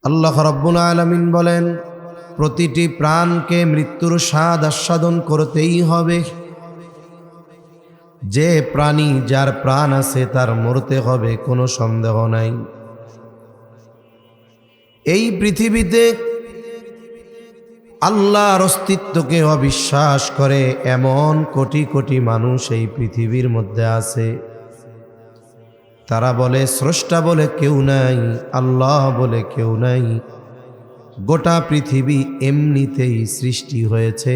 আল্লাহ রাব্বুল আলামিন বলেন, প্রতিটি প্রাণকে মৃত্যুর স্বাদ আস্বাদন করতেই হবে। যে প্রাণী, যার প্রাণ আছে, তার মরতে হবে, কোনো সন্দেহ নাই। এই পৃথিবীতে আল্লাহর অস্তিত্বকে অবিশ্বাস করে এমন কোটি কোটি মানুষ এই পৃথিবীর মধ্যে আছে। তারা বলে স্রষ্টা বলে কেউ নাই, আল্লাহ বলে কেউ নাই, গোটা পৃথিবী এমনিতেই সৃষ্টি হয়েছে।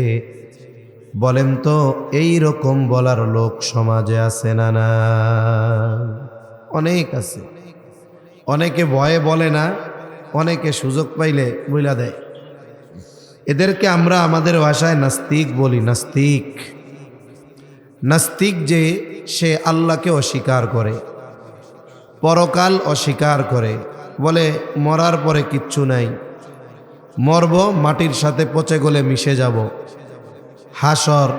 বলেন তো, এই রকম বলার লোক সমাজে আছে না? না, অনেক আছে। অনেকে ভয়ে বলে না, অনেকে সুযোগ পাইলে বইলা দেয়। এদেরকে আমরা আমাদের ভাষায় নাস্তিক বলি। নাস্তিক, নাস্তিক যে সে আল্লাহকে অস্বীকার করে, পরকাল অস্বীকার করে, বলে মরার পরে কিচ্ছু নাই, মরব, মাটির সাথে পচে গলে মিশে যাব, হাসর,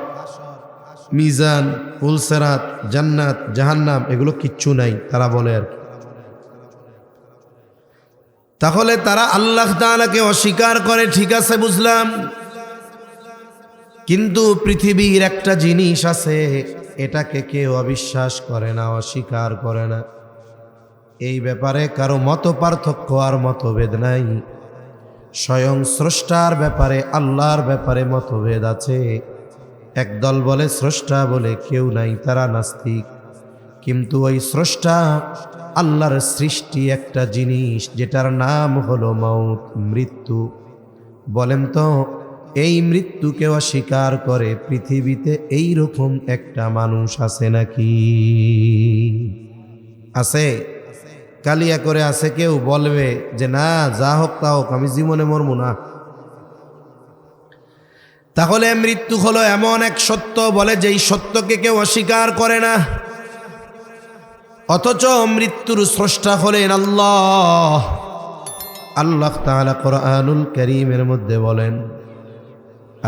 মিজান, পুলসেরাত, জান্নাত, জাহান্নাম এগুলো কিচ্ছু নাই, তারা বলে আর কি। তাহলে তারা আল্লাহ তাআলাকে অস্বীকার করে, ঠিক আছে, বুঝলাম। কিন্তু পৃথিবীর একটা জিনিস আছে, এটাকে কেউ অবিশ্বাস করে না, অস্বীকার করে না। এই ব্যাপারে কারো মত পার্থক্য আর মতভেদ নাই। স্বয়ং স্রষ্টার ব্যাপারে, আল্লাহর ব্যাপারে মতভেদ আছে। একদল বলে স্রষ্টা বলে কেউ নাই, তারা নাস্তিক। কিন্তু ওই স্রষ্টা, আল্লাহর সৃষ্টি একটা জিনিস যেটার নাম হলো মৌত, মৃত্যু। বলেন তো, এই মৃত্যুকে অস্বীকার করে পৃথিবীতে এই রকম একটা মানুষ আছে নাকি? আছে? কালিয়া করে আছে কেউ? বলবে যে না, যা হোক তা হোক, আমি জীবনে মরবো না। তাহলে মৃত্যু হলো এমন এক সত্য, বলে যেই সত্যকে কেউ অস্বীকার করে না। অথচ মৃত্যুর স্রষ্টা হলেন আল্লাহ। আল্লাহ তাআলা কোরআনুল কারীমের মধ্যে বলেন,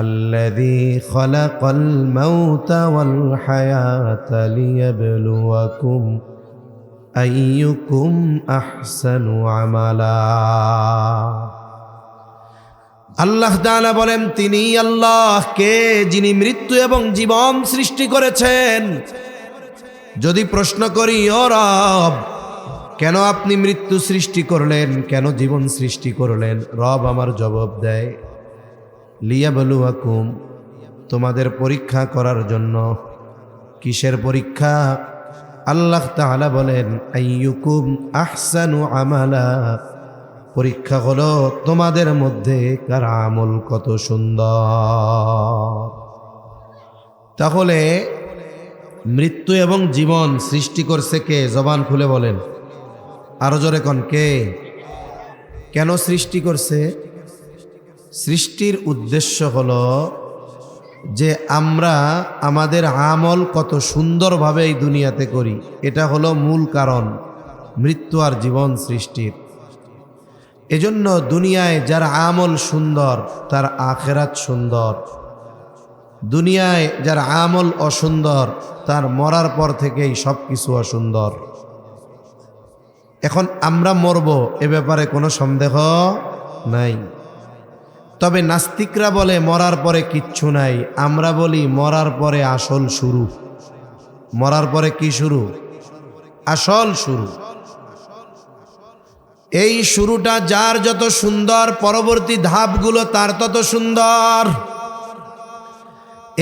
আল্লাযী খালাকাল মাউতা ওয়াল হায়াতা লিয়াবলুয়াকুম আইয়ুকুম আহসানু আমালা। আল্লাহ তাআলা বলেন, তিনি আল্লাহ, কে? যিনি মৃত্যু এবং জীবন সৃষ্টি করেছেন। যদি প্রশ্ন করি, ও রব, কেন আপনি মৃত্যু সৃষ্টি করলেন, কেন জীবন সৃষ্টি করলেন? রব আমার জবাব দেয়, লিয়াবলুয়াকুম, তোমাদের পরীক্ষা করার জন্য। কিসের পরীক্ষা? আল্লাহ তাআলা বলেন, আইয়ুকুম আহসানু আমালা, পরীক্ষা হলো তোমাদের মধ্যে কার আমল কত সুন্দর। তাহলে মৃত্যু এবং জীবন সৃষ্টি করছে কে? জবান খুলে বলেন, আরো জোরে কোন, কে? কেন সৃষ্টি করছে? সৃষ্টির উদ্দেশ্য হলো যে আমরা আমাদের আমল কত সুন্দরভাবে এই দুনিয়াতে করি, এটা হলো মূল কারণ মৃত্যু আর জীবন সৃষ্টির। এজন্য দুনিয়ায় যার আমল সুন্দর, তার আখিরাত সুন্দর। দুনিয়ায় যার আমল অসুন্দর, তার মরার পর থেকেই সব কিছু অসুন্দর। এখন আমরা মরব, এ ব্যাপারে কোনো সন্দেহ নাই। তবে নাস্তিকরা বলে মরার পরে কিচ্ছু নাই, আমরা বলি মরার পরে আসল শুরু। মরার পরে কি শুরু? আসল শুরু। এই শুরুটা যার যত সুন্দর, পরবর্তী ধাপগুলো তার তত সুন্দর।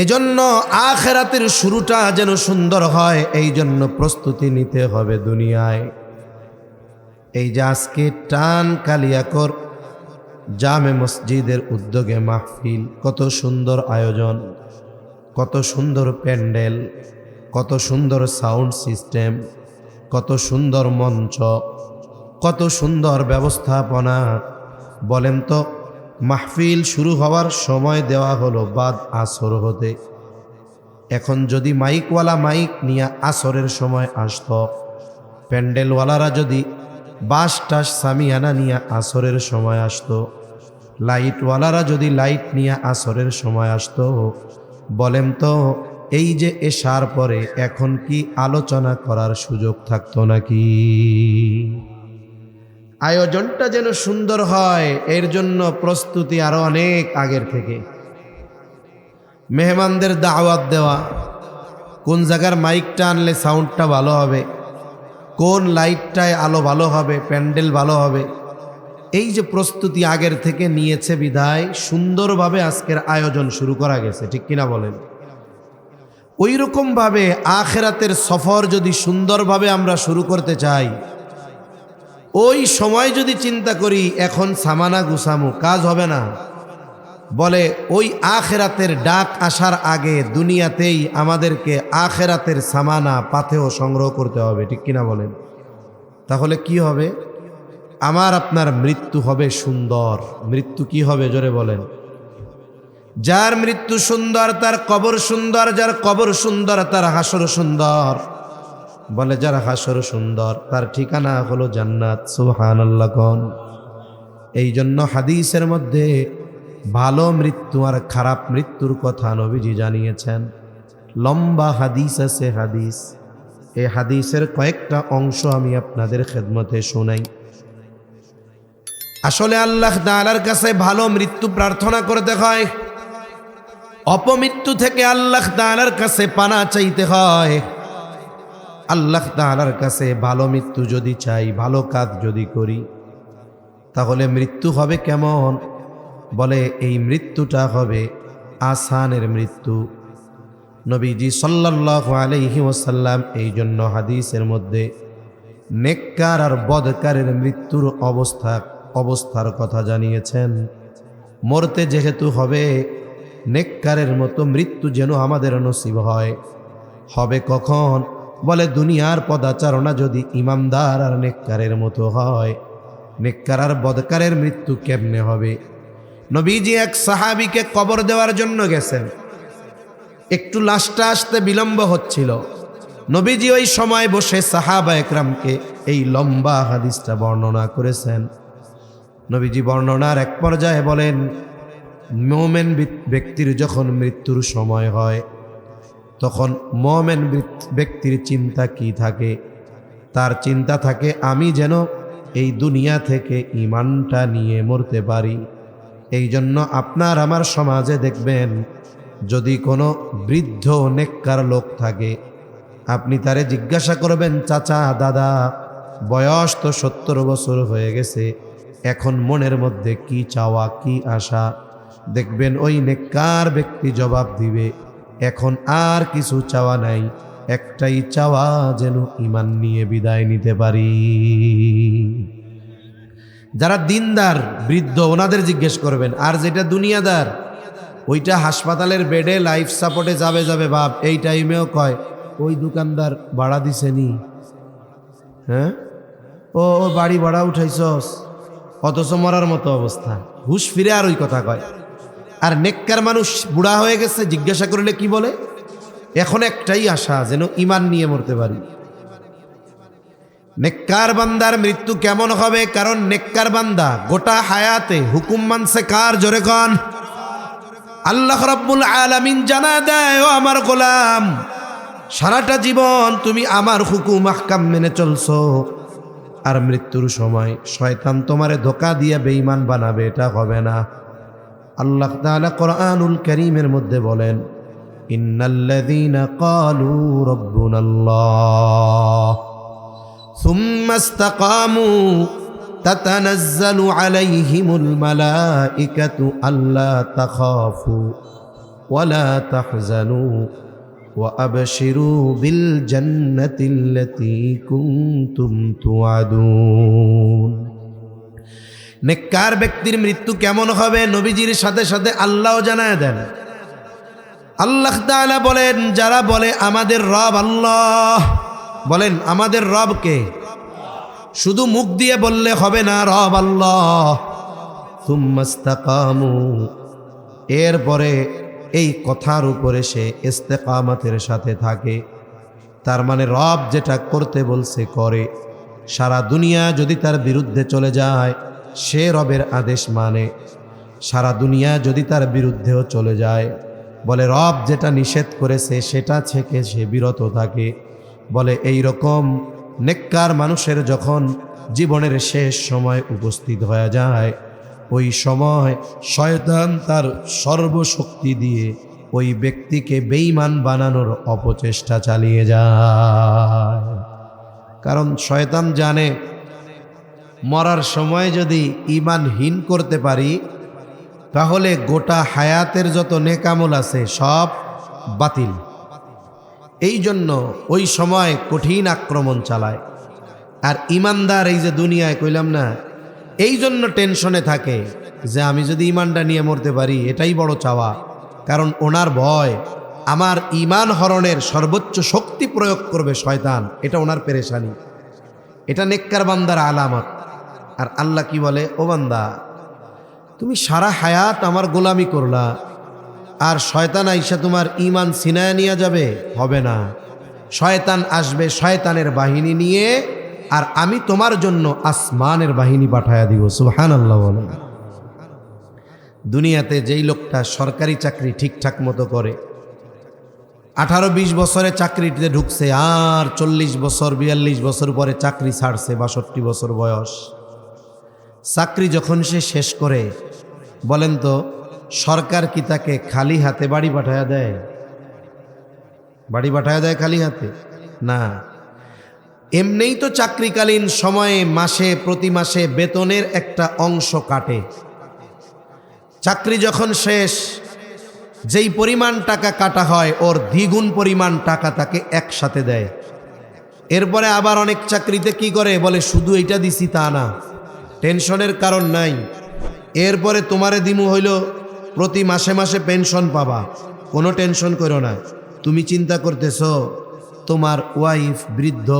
এজন্য আখিরাতের শুরুটা যেন সুন্দর হয়, এই জন্য প্রস্তুতি নিতে হবে দুনিয়ায়। এই যে আজকে টান কালিয়াকর জামে মসজিদের উদ্যোগে মাহফিল, কত সুন্দর আয়োজন, কত সুন্দর প্যান্ডেল, কত সুন্দর সাউন্ড সিস্টেম, কত সুন্দর মঞ্চ, কত সুন্দর ব্যবস্থাপনা। বলেন তো, মাহফিল শুরু হওয়ার সময় দেওয়া হলো বাদ আসর হতে। এখন যদি মাইকওয়ালা মাইক নিয়ে আসরের সময় আসতো, প্যান্ডেলওয়ালারা যদি বাস টাস সামিয়ানা নিয়ে আসরের সময় আসতো, লাইটওয়ালারা যদি লাইট নিয়ে আসরের সময় আসতো, বলেন তো এই যে এশার পরে এখন কি আলোচনা করার সুযোগ থাকতো নাকি? আয়োজনটা যেন সুন্দর হয় এর জন্য প্রস্তুতি আরো অনেক আগের থেকে। মেহমানদের দাওয়াত দেওয়া, কোন জায়গার মাইকটা আনলে সাউন্ডটা ভালো হবে, কোন লাইটটায় আলো ভালো হবে, প্যান্ডেল ভালো হবে, এই যে প্রস্তুতি আগের থেকে নিয়েছে বিধায় সুন্দরভাবে আজকের আয়োজন শুরু করা গেছে, ঠিক কিনা বলেন? ওই রকমভাবে আখিরাতের সফর যদি সুন্দরভাবে আমরা শুরু করতে চাই, ওই সময় যদি চিন্তা করি এখন সামানা গুছামু, কাজ হবে না। বলে ওই আখিরাতের ডাক আসার আগে দুনিয়াতেই আমাদেরকে আখিরাতের সামানা পাথেও সংগ্রহ করতে হবে, ঠিক কিনা বলেন? তাহলে কি হবে? আমার আপনার মৃত্যু হবে সুন্দর। মৃত্যু কি হবে জোরে বলেন? যার মৃত্যু সুন্দর তার কবর সুন্দর, যার কবর সুন্দর তার হাসর সুন্দর। বলে যার হাসর সুন্দর তার ঠিকানা হলো জান্নাত। সুবহানাল্লাহ কোন। এই জন্য হাদিসের মধ্যে ভালো মৃত্যু আর খারাপ মৃত্যুর কথা নবীজি জানিয়েছেন। লম্বা হাদিস আছে হাদিস। এই হাদিসের কয়েকটা অংশ আমি আপনাদের খেদমতে শোনাই। আসলে আল্লাহ তাআলার কাছে ভালো মৃত্যু প্রার্থনা করতে হয়, অপমৃত্যু থেকে আল্লাহ তাআলার কাছে পানা চাইতে হয়। আল্লাহ তাআলার কাছে ভালো মৃত্যু যদি চাই, ভালো কাজ যদি করি, তাহলে মৃত্যু হবে কেমন? বলে এই মৃত্যুটা হবে আসানের মৃত্যু। নবীজি সাল্লাল্লাহু আলাইহি ওয়াসাল্লাম এই জন্য হাদিসের মধ্যে নেককার আর বদকারের মৃত্যুর অবস্থার কথা জানিয়েছেন। মরতে যেহেতু হবে, নেককারের মতো মৃত্যু যেন আমাদের নসিব হয়। হবে কখন? বলে দুনিয়ার পদাচারণা যদি ইমানদার আর নেককারের মতো হয়, নেককার আর বদকারের মৃত্যু কেমনে হবে? নবীজি এক সাহাবীকে কবর দেওয়ার জন্য গেছেন, একটু লাশটা আসতে বিলম্ব হচ্ছিল। নবীজি ওই সময় বসে সাহাবা একরামকে এই লম্বা হাদিসটা বর্ণনা করেছেন। নবীজি বর্ণনার এক পর্যায়ে বলেন, মুমিন ব্যক্তির যখন মৃত্যুর সময় হয় তখন মুমিন ব্যক্তির চিন্তা কি থাকে? তার চিন্তা থাকে আমি যেন এই দুনিয়া থেকে ঈমানটা নিয়ে মরতে পারি। এই জন্য আপনার আমার সমাজে দেখবেন, যদি কোনো বৃদ্ধ নেককার লোক থাকে, আপনি তারে জিজ্ঞাসা করবেন, চাচা দাদা বয়স তো 70 বছর হয়ে গেছে, এখন মনের মধ্যে কি চাওয়া কি আশা? দেখবেন ওই নেককার ব্যক্তি জবাব দিবে, এখন আর কিছু চাওয়া নাই, একটাই চাওয়া যেন ঈমান নিয়ে বিদায় নিতে পারি। যারা দিনদার বৃদ্ধ ওনাদের জিজ্ঞেস করবেন, আর যেটা দুনিয়াদার ওইটা হাসপাতালের বেডে লাইফ সাপোর্টে যাবে বাপ, এই টাইমেও কয় ওই দোকানদার ভাড়া দিছেনি, হ্যাঁ ও বাড়ি ভাড়া উঠাইছস, অথচ মরার মতো অবস্থা, হুশ ফিরে আর ওই কথা কয়। আর নেককার মানুষ বুড়া হয়ে গেছে, জিজ্ঞাসা করলে কি বলে? এখন একটাই আশা, যেন ঈমান নিয়ে মরতে পারি। নেককার বান্দার মৃত্যু কেমন হবে? কারণ নেককার বান্দা গোটা হায়াতে হুকুম মানছে কার? জোরে কন। আল্লাহ রাব্বুল আলামিন জানা দেয়, ও আমার গোলাম, সারাটা জীবন তুমি আমার হুকুম আহকাম মেনে চলছো, আর মৃত্যুর সময় শয়তান তোমারে ধোঁকা দিয়ে বেঈমান বানাবে, এটা হবে না। আল্লাহ তাআলা কোরআনুল কারীমের মধ্যে বলেন, ইন্নাল্লাযীনা ক্বালু রাব্বুনাল্লাহ সুম্মা ইসতাকামু তাতানাজ্জালু আলাইহিমুল মালাইকাতু আল্লা তাখাফু ওয়ালা তাহজানু ওয়া আবশিরু বিল জান্নাতিল্লাতী কুনতুম তুআদুন। নেককার ব্যক্তির মৃত্যু কেমন হবে নবীজির সাথে সাথে আল্লাহও জানায় দেন। আল্লাহ তাআলা বলেন, যারা বলে আমাদের রব আল্লাহ, বলেন আমাদের রব কে? শুধু মুখ দিয়ে বললে হবে না রব আল্লাহ। সুম্মা ইসতাকামু, এরপরে এই কথার উপরে সে ইস্তেকামতের সাথে থাকে, তার মানে রব যেটা করতে বলছে করে। সারা দুনিয়া যদি তার বিরুদ্ধে চলে যায়, সে রবের আদেশ মানে। সারা দুনিয়া যদি তার বিরুদ্ধেও চলে যায়, বলে রব যেটা নিষেধ করেছে সেটা থেকে সে বিরত থাকে। বলে এই রকম নেককার মানুষের যখন জীবনের শেষ সময় উপস্থিত হয়ে যায়, ওই সময় শয়তান তার সর্বশক্তি দিয়ে ওই ব্যক্তিকে বেঈমান বানানোর অপচেষ্টা চালিয়ে যায়। কারণ শয়তান জানে মরার সময় যদি ঈমানহীন করতে পারি তাহলে গোটা হায়াতের যত নেকামল আছে সব বাতিল। এই জন্য ওই সময় কঠিন আক্রমণ চালায়। আর ঈমানদার এই যে দুনিয়ায় কইলাম না, এই জন্য টেনশনে থাকে যে আমি যদি ঈমানটা নিয়ে মরতে পারি এটাই বড় চাওয়া। কারণ ওনার ভয় আমার ঈমান হরণের সর্বোচ্চ শক্তি প্রয়োগ করবে শয়তান, এটা ওনার পেরেশানি। এটা নেককার বান্দার আলামত। আর আল্লাহ কি বলে, ও বান্দা তুমি সারা হায়াত আমার গোলামি করলা, আর শয়তান আইসা তোমার ঈমান ছিনায় নিয়ে যাবে? হবে না। শয়তান আসবে শয়তানের বাহিনী নিয়ে, আর আমি তোমার জন্য আসমানের বাহিনী পাঠায়া দিব। সুবহানাল্লাহ বলেন। দুনিয়াতে যেই লোকটা সরকারি চাকরি ঠিকঠাক মতো করে, 18-20 বছরে চাকরিতে ঢুকছে, আর 40 বছর 42 বছর পরে চাকরি ছাড়ছে, 62 বছর বয়স। চাকরি যখন সে শেষ করে, বলেন তো সরকার কি তাকে খালি হাতে বাড়ি পাঠায়া দেয়? বাড়ি পাঠায়া দেয় খালি হাতে? না। এমনিই তো চাকরিকালীন সময়ে মাসে প্রতি মাসে বেতনের একটা অংশ কাটে। চাকরি যখন শেষ, যেই পরিমাণ টাকা কাটা হয় ওর দ্বিগুণ পরিমাণ টাকা তাকে একসাথে দেয়। এরপরে আবার অনেক চাকরিতে কি করে, বলে শুধু এইটা দিছি তা না, টেনশনের কারণ নাই, এরপরে তোমারে দিমু হইল প্রতি মাসে মাসে পেনশন পাবা, কোনো টেনশন করো না। তুমি চিন্তা করতেছ তোমার ওয়াইফ বৃদ্ধ,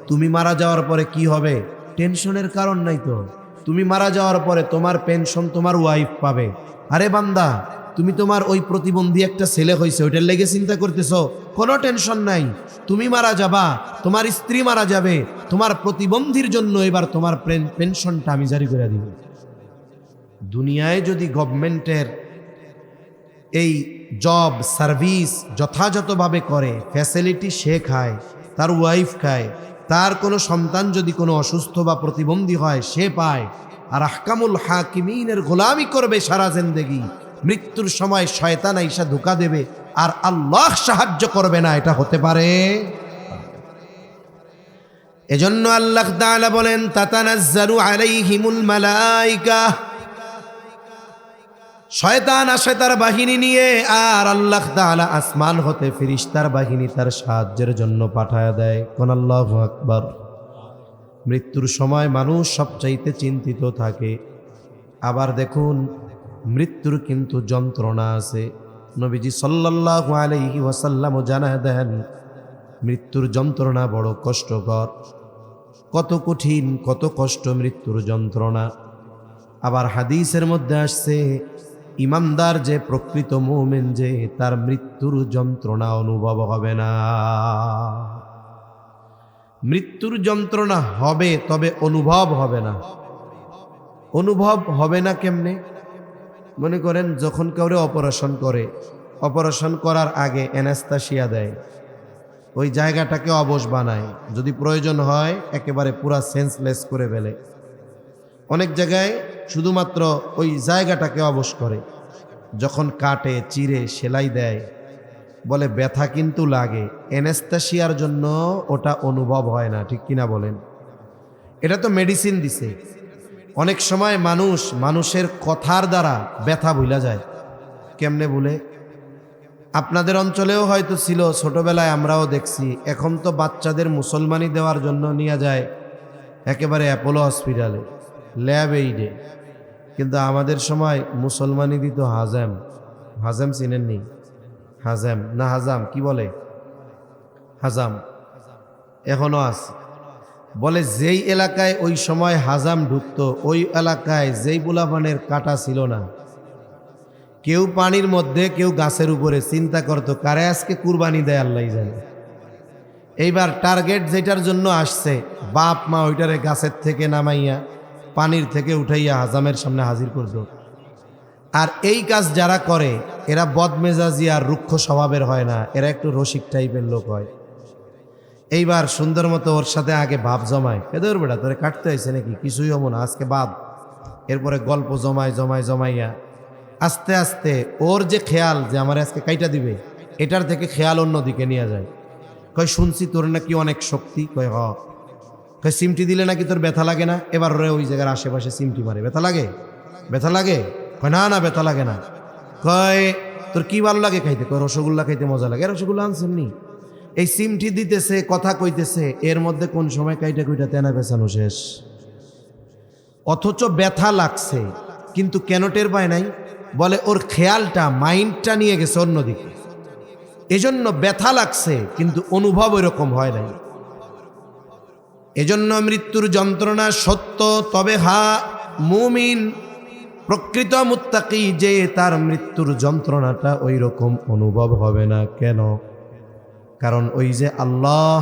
তুমি মারা যাওয়ার পরে কি হবে? টেনশনের কারণ নাই তো। তুমি মারা যাওয়ার পরে তোমার পেনশন তোমার ওয়াইফ পাবে। আরে বান্দা, তুমি তোমার ওই প্রতিবন্ধী একটা ছেলে হয়েছে ওইটার লেগে চিন্তা করতেছ, কোনো টেনশন নাই। তুমি মারা যাবা, তোমার স্ত্রী মারা যাবে, তোমার প্রতিবন্ধীর জন্য এবার তোমার পেনশনটা আমি জারি করে দিব। দুনিয়ায় যদি গভর্নমেন্টের এই জব সার্ভিস যথাযথভাবে করে, ফ্যাসিলিটি সে খায়, তার ওয়াইফ খায়, তার কোনো সন্তান যদি কোনো অসুস্থ বা প্রতিবন্ধী হয় সে পায়, আর আহকামুল হাকিমিনের গোলামি করবে সারা জিন্দেগি, মৃত্যুর সময় শয়তান আইসা ধোঁকা দেবে আর আল্লাহ সাহায্য করবে না, এটা হতে পারে? এজন্য আল্লাহ তাআলা বলেন, তাতানাজ্জালু আলাইহিমুল মালাইকা, শয়তান আসে তার বাহিনী নিয়ে, আর আল্লাহ তাআলা আসমান হতে ফেরেশতার বাহিনী তার সাহায্যের জন্য পাঠায় দেয়। কোন আল্লাহু আকবার। মৃত্যুর সময় মানুষ সবচাইতে চিন্তিত থাকে। আবার দেখুন, মৃত্যুর কিন্তু যন্ত্রণা আছে। নবীজি সাল্লাল্লাহু আলাইহি ওয়াসাল্লাম জানায় দেন, মৃত্যুর যন্ত্রণা বড় কষ্টকর, কত কঠিন, কত কষ্ট মৃত্যুর যন্ত্রণা। আবার হাদিসের মধ্যে আসছে, ইমানদার যে প্রকৃত মুমিন, যে তার মৃত্যুর যন্ত্রণা অনুভব হবে না। মৃত্যুর যন্ত্রণা হবে, তবে অনুভব হবে না। অনুভব হবে না কেমনে? মনে করেন যখন কাউরে অপারেশন করে, অপারেশন করার আগে অ্যানেস্থেসিয়া দেয়, ওই জায়গাটাকে অবশ বানায়, যদি প্রয়োজন হয় একেবারে পুরা সেন্সলেস করে ফেলে। অনেক জায়গায় শুধুমাত্র ওই জায়গাটাকে অবশ করে, যখন কাটে চিরে সেলাই দেয়, বলে ব্যথা কিন্তু লাগে, অ্যানেস্থেসিয়ার জন্য ওটা অনুভব হয় না। ঠিক কিনা বলেন? এটা তো মেডিসিন দিছে। অনেক সময় মানুষের কথার দ্বারা ব্যথা ভুলা যায়। কেমনে ভুলে? আপনাদের অঞ্চলেও হয়তো ছিল, ছোটবেলায় আমরাও দেখছি। এখন তো বাচ্চাদের মুসলমানি দেওয়ার জন্য নিয়ে যায় একেবারে অ্যাপোলো হসপিটালে, ল্যাব এইডে। কিন্তু আমাদের সময় মুসলমানি দিত হাজাম। হাজাম চিনেননি? হাজাম না হাজাম কি বলে? হাজাম এখনো আছে। বলে যেই এলাকায় ওই সময় হাজাম ঢুকতো, ওই এলাকায় যেই বুলাপানের কাটা ছিল না, কেউ পানির মধ্যে, কেউ গাছের উপরে, চিন্তা করতো কারে আজকে কুরবানি দেয় আল্লাহ জানে। এইবার টার্গেট যেটার জন্য আসছে, বাপ মা ওইটারে গাছের থেকে নামাইয়া পানির থেকে উঠাইয়া হাজামের সামনে হাজির করতো। আর এই কাজ যারা করে এরা বদমেজাজি আর রুক্ষ স্বভাবের হয় না, এরা একটু রসিক টাইপের লোক হয়। এইবার সুন্দর মতো ওর সাথে আগে ভাব জমায়, এদের বেটা তোরে কাটতে হয়েছে নাকি, কিছুই হবো না, আজকে বাদ। এরপরে গল্প জমাইয়া আস্তে আস্তে ওর যে খেয়াল যে আমার আজকে কাইটা দিবে, এটার থেকে খেয়াল অন্যদিকে নিয়ে যায়। কয় শুনছি তোর নাকি অনেক শক্তি। কয় কয় সিমটি দিলে নাকি তোর ব্যথা লাগে না। এবার ওরে ওই জায়গার আশেপাশে সিমটি মারে, ব্যথা লাগে? কয় না ব্যথা লাগে না। কয় তোর কি ভালো লাগে খাইতে? কয় রসগোল্লা খাইতে মজা লাগে। রসগোল্লা আনছেন নি? এই সিমটি দিতেছে, কথা কইতেছে, এর মধ্যে কোন সময় কাইটা কুইটা তেনা পেছানো শেষ। অথচ ব্যথা লাগছে, কিন্তু কেন টের পায় নাই? বলে ওর খেয়ালটা, মাইন্ডটা নিয়ে গেছে অন্যদিকে, এজন্য ব্যথা লাগছে কিন্তু অনুভব এরকম হয় নাই। এজন্য মৃত্যুর যন্ত্রণা সত্য, তবে মুমিন প্রকৃত মুত্তাকি যে তার মৃত্যুর যন্ত্রণাটা ওই রকম অনুভব হবে না। কেন? কারণ ওই যে আল্লাহ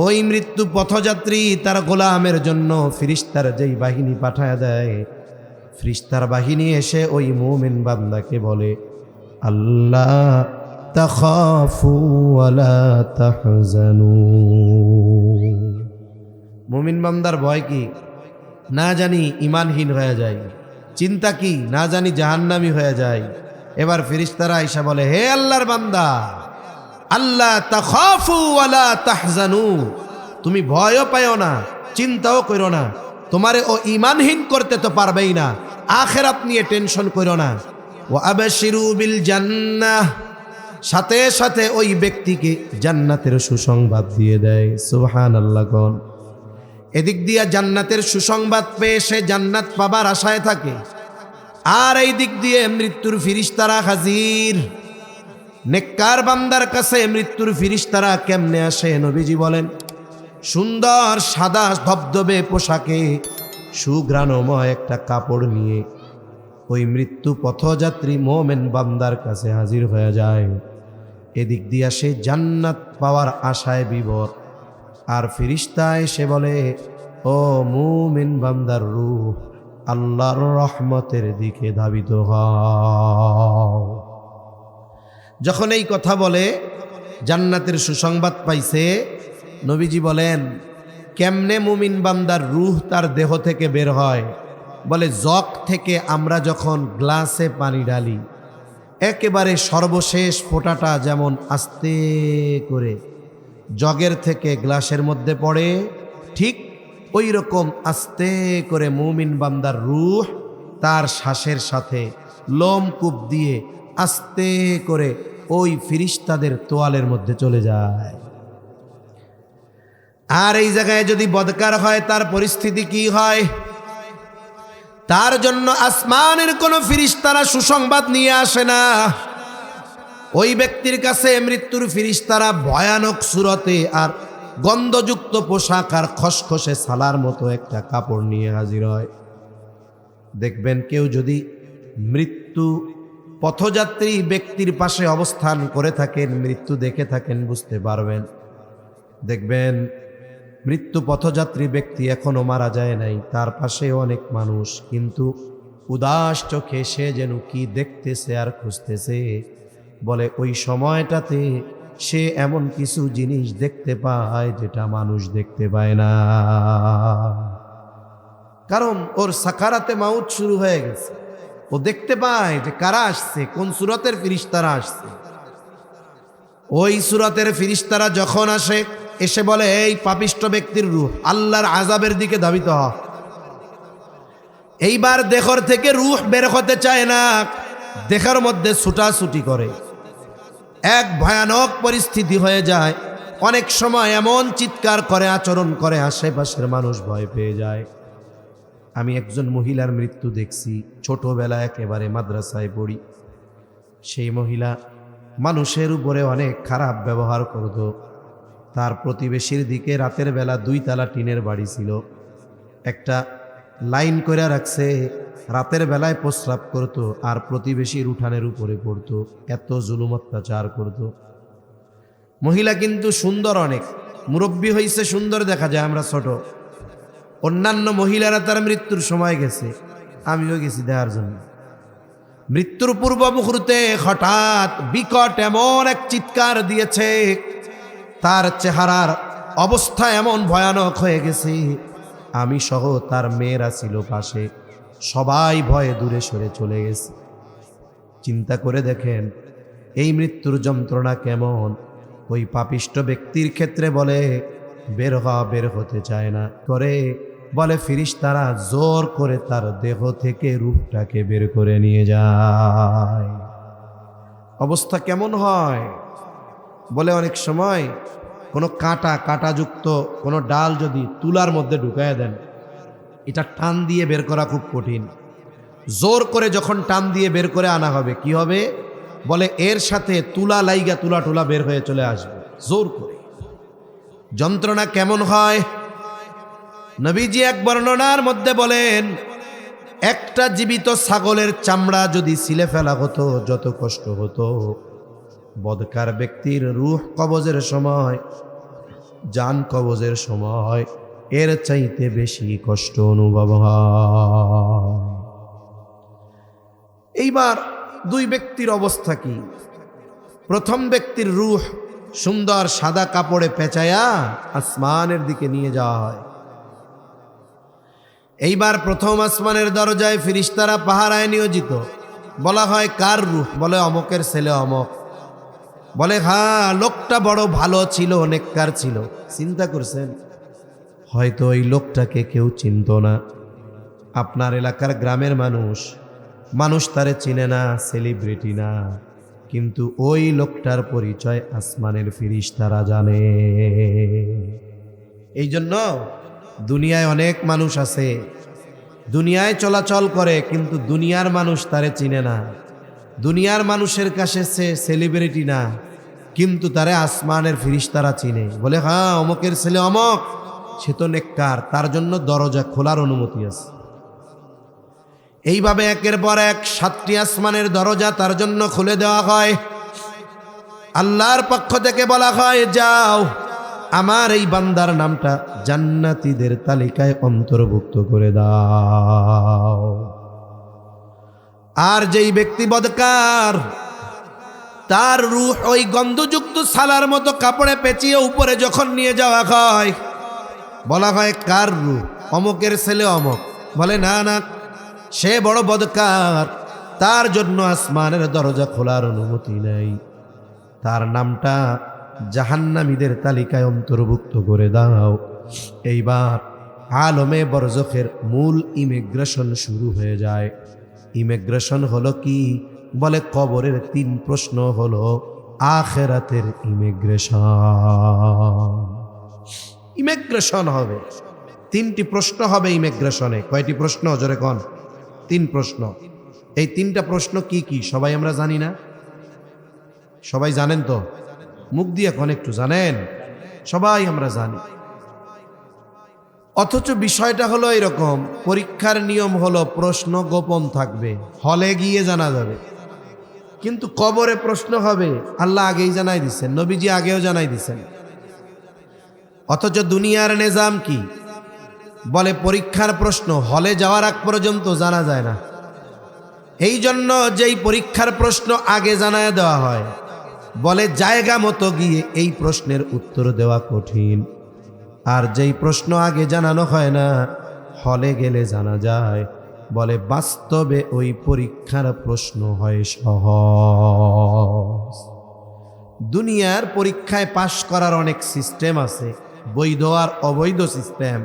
ওই মৃত্যু পথযাত্রী তার গোলামের জন্য ফিরিস্তার যেই বাহিনী পাঠায় দেয়, ফিরিস্তার বাহিনী এসে ওই মুমিন বান্দাকে বলে, আল্লাহ তাখাফু ওয়ালা তাহজানু। মুমিন বান্দার ভয় কি? না জানি ঈমানহীন হয়ে যায়। চিন্তা কি? না জানি জাহান্নামী হয়ে যায়। এবার ফিরিস্তারা আইসা বলে, হে আল্লাহর বান্দা, আল্লাহ তাখাফু ওয়ালা তাহজানু, তুমি ভয়ও পাইও না, চিন্তাও করো না, তোমারে ও ঈমানহীন করতে তো পারবেই না, আখিরাত নিয়ে টেনশন করো না। ওয়া আবশিরু বিল জান্নাহ, সাথে সাথে ওই ব্যক্তিকে জান্নাতের সুসংবাদ দিয়ে দেয়। সুবহানাল্লাহ। কোন এদিক দিয়া জান্নাতের সুসংবাদ পেয়ে সে জান্নাত পাবার আশায় থাকে, আর এই দিক দিয়ে মৃত্যুর ফিরিস্তারা হাজির। নেককার বান্দার কাছে মৃত্যুর ফিরিস্তারা কেমনে আসে? নবীজি বলেন, সুন্দর সাদা ধবধবে পোশাকে সুঘ্রাণময় একটা কাপড় নিয়ে ওই মৃত্যু পথযাত্রী মোমেন বান্দার কাছে হাজির হয়ে যায়। এদিক দিয়া সে জান্নাত পাওয়ার আশায় বিভোর, আর ফিরিস্তা এসে বলে, ও মুমিন বান্দার রূহ আল্লাহর রহমতের দিকে ধাবিত হও। যখন এই কথা বলে, জান্নাতের সুসংবাদ পাইছে, নবীজি বলেন, কেমনে মুমিন বান্দার রূহ তার দেহ থেকে বের হয়? বলে, জগ থেকে আমরা যখন গ্লাসে পানি ঢালি, একেবারে সর্বশেষ ফোঁটাটা যেমন আস্তে করে জগের থেকে গ্লাসের মধ্যে পড়ে, ঠিক ওই রকম আস্তে করে মুমিন বান্দার রূহ তার শ্বাসের সাথে লোমকূপ দিয়ে আস্তে করে ওই ফিরিস্তাদের তোয়ালের মধ্যে চলে যায়। আর এই জায়গায় যদি বদকার হয়, তার পরিস্থিতি কি হয়? তার জন্য আসমানের কোনো ফিরিস্তারা সুসংবাদ নিয়ে আসে না। ওই ব্যক্তির কাছে মৃত্যুর ফিরিস্তারা ভয়ানক সুরতে আর গন্ধযুক্ত পোশাক আর খসখসে সালার মতো একটা কাপড় নিয়ে হাজির হয়। দেখবেন, কেউ যদি মৃত্যু পথযাত্রী ব্যক্তির পাশে অবস্থান করে থাকেন, মৃত্যু দেখে থাকেন, বুঝতে পারবেন। দেখবেন মৃত্যু পথযাত্রী ব্যক্তি এখনো মারা যায় নাই, তার পাশে অনেক মানুষ, কিন্তু উদাস চোখে সে যেন কি দেখতেছে আর খুঁজতেছে। বলে ওই সময়টাতে সে এমন কিছু জিনিস দেখতে পায় যেটা মানুষ দেখতে পায় না, কারণ ওর সাকারাতে মাউত শুরু হয়ে গেছে। ও দেখতে পায় যে কারা আসছে, কোন সুরতের ফিরিস্তারা আসছে। ওই সুরতের ফিরিস্তারা যখন আসে, এসে বলে, এই পাপিষ্ট ব্যক্তির রূহ আল্লাহর আযাবের দিকে ধাবিত হ। এইবার দেহর থেকে রূহ বের হতে চায় না, দেহের মধ্যে ছুটাছুটি করে, এক ভয়ানক পরিস্থিতি হয়ে যায়। অনেক সময় এমন চিৎকার করে, আচরণ করে, আশেপাশের মানুষ ভয় পেয়ে যায়। আমি একজন মহিলার মৃত্যু দেখছি, ছোটবেলায় একেবারে মাদ্রাসায় পড়ি। সেই মহিলা মানুষের উপরে অনেক খারাপ ব্যবহার করত। তার প্রতিবেশীর দিকে রাতের বেলা 2 তলা টিনের বাড়ি ছিল, একটা লাইন করে রাখছে, রাতের বেলায় প্রস্রাব করত আর প্রতিবেশীর উঠানের উপরে পড়ত। এত জুলুম অত্যাচার করত। মহিলা কিন্তু সুন্দর, অনেক মুরব্বী হয়েছে, সুন্দর দেখা যায়, আমরা ছোট। অন্যান্য মহিলারা তার মৃত্যুর সময় গেছে, আমিও গেছি দেখার জন্য। মৃত্যুর পূর্ব মুহূর্তে হঠাৎ বিকট এমন এক চিৎকার দিয়েছে, তার চেহারার অবস্থা এমন ভয়ানক হয়ে গেছে, আমি সহ তার মেয়েরা ছিল পাশে, সবাই ভয়ে দূরে সরে চলে গেছে। চিন্তা করে দেখেন এই মৃত্যুর যন্ত্রণা কেমন। ওই পাপিষ্ট ব্যক্তির ক্ষেত্রে বলে বের হতে চায় না, করে বলে ফেরেশতারা জোর করে তার দেহ থেকে রূহটাকে বের করে নিয়ে যায়। অবস্থা কেমন হয় বলে, অনেক সময় কোনো কাঁটাযুক্ত কোনো ডাল যদি তুলার মধ্যে ঢুকায় দেন, এটা টান দিয়ে বের করা খুব কঠিন। জোর করে যখন টান দিয়ে বের করে আনা হবে, কি হবে বলে, এর সাথে তুলা লাইগা তুলা বের হয়ে চলে আসবে জোর করে। যন্ত্রণা কেমন হয় নবীজি এক বর্ণনার মধ্যে বলেন, একটা জীবিত ছাগলের চামড়া যদি ছিলে ফেলা হতো যত কষ্ট হতো, বদকার ব্যক্তির রূহ কবজের সময়, জান কবজের সময় এর চাইতে বেশি কষ্ট অনুভব হয়। এইবার দুই ব্যক্তির অবস্থা কি? প্রথম ব্যক্তির রূহ সুন্দর সাদা কাপড়ে পেঁচায়া আসমানের দিকে নিয়ে যাওয়া হয়। এইবার প্রথম আসমানের দরজায় ফেরেশতারা পাহারায় নিয়োজিত। বলা হয় কার রূহ? বলে অমকের ছেলে অমক। বলে হ্যাঁ, লোকটা বড় ভালো ছিল, নেককার ছিল। চিন্তা করছেন, হয়তো ওই লোকটাকে কেউ চিনত না। আপনার এলাকার গ্রামের মানুষ তারে চিনে না, সেলিব্রিটি না, কিন্তু ওই লোকটার পরিচয় আসমানের ফেরেশতারা জানে। এই জন্য দুনিয়ায় অনেক মানুষ আছে, দুনিয়ায় চলাচল করে, কিন্তু দুনিয়ার মানুষ তারে চিনে না। দুনিয়ার মানুষের কাছে সে সেলিব্রিটি না, কিন্তু তারে আসমানের ফেরেশতারা চিনে। বলে হ্যাঁ, অমকের ছেলে অমক, সে তো নেককার, তার জন্য দরজা খোলার অনুমতি আছে। এইভাবে একের পর এক 7টি আসমানের দরজা তার জন্য খুলে দেওয়া হয়। আল্লাহর পক্ষ থেকে বলা হয়, যাও আমার এই বান্দার নামটা জান্নাতীদের তালিকায় অন্তর্ভুক্ত করে দাও। আর যেই ব্যক্তি বদকার, তার রূহ ওই গন্ধযুক্ত সালার মতো কাপড়ে পেঁচিয়ে উপরে যখন নিয়ে যাওয়া হয়, বলা হয় কার রূহ? অমকের ছেলে অমক। বলে না না, সে বড় বদকার, তার জন্য আসমানের দরজা খোলার অনুমতি নেই, তার নামটা জাহান্নামীদের তালিকায় অন্তর্ভুক্ত করে দাও। এইবার আলমে বরজখের মূল ইমিগ্রেশন শুরু হয়ে যায়। ইমিগ্রেশন হলো কি? বলে কবরের 3 প্রশ্ন হলো আখেরাতের ইমিগ্রেশন হবে। 3টি প্রশ্ন হবে ইমিগ্রেশনে। কয়টি প্রশ্ন জোরে কোন? 3 প্রশ্ন। এই 3টা প্রশ্ন কি কি সবাই আমরা জানি না? সবাই জানেন তো? মুখ দিয়ে এখন একটু জানেন? সবাই আমরা জানি, অথচ বিষয়টা হলো এরকম, পরীক্ষার নিয়ম হলো প্রশ্ন গোপন থাকবে, হলে গিয়ে জানা যাবে। কিন্তু কবরে প্রশ্ন হবে, আল্লাহ আগেই জানাই দিচ্ছেন, নবীজি আগেও জানাই দিচ্ছেন। অথচ দুনিয়ার নিজাম কি? বলে পরীক্ষার প্রশ্ন হলে যাওয়ার আগ পর্যন্ত জানা যায় না। এই জন্য যেই পরীক্ষার প্রশ্ন আগে জানায় দেওয়া হয়, বলে জায়গা মতো গিয়ে এই প্রশ্নের উত্তর দেওয়া কঠিন। আর যেই প্রশ্ন আগে জানানো হয় না, হলে গেলে জানা যায়, বলে বাস্তবে ওই পরীক্ষার প্রশ্ন হয় সহজ। দুনিয়ার পরীক্ষায় পাশ করার অনেক সিস্টেম আছে, বৈধ আর অবৈধ সিস্টেম।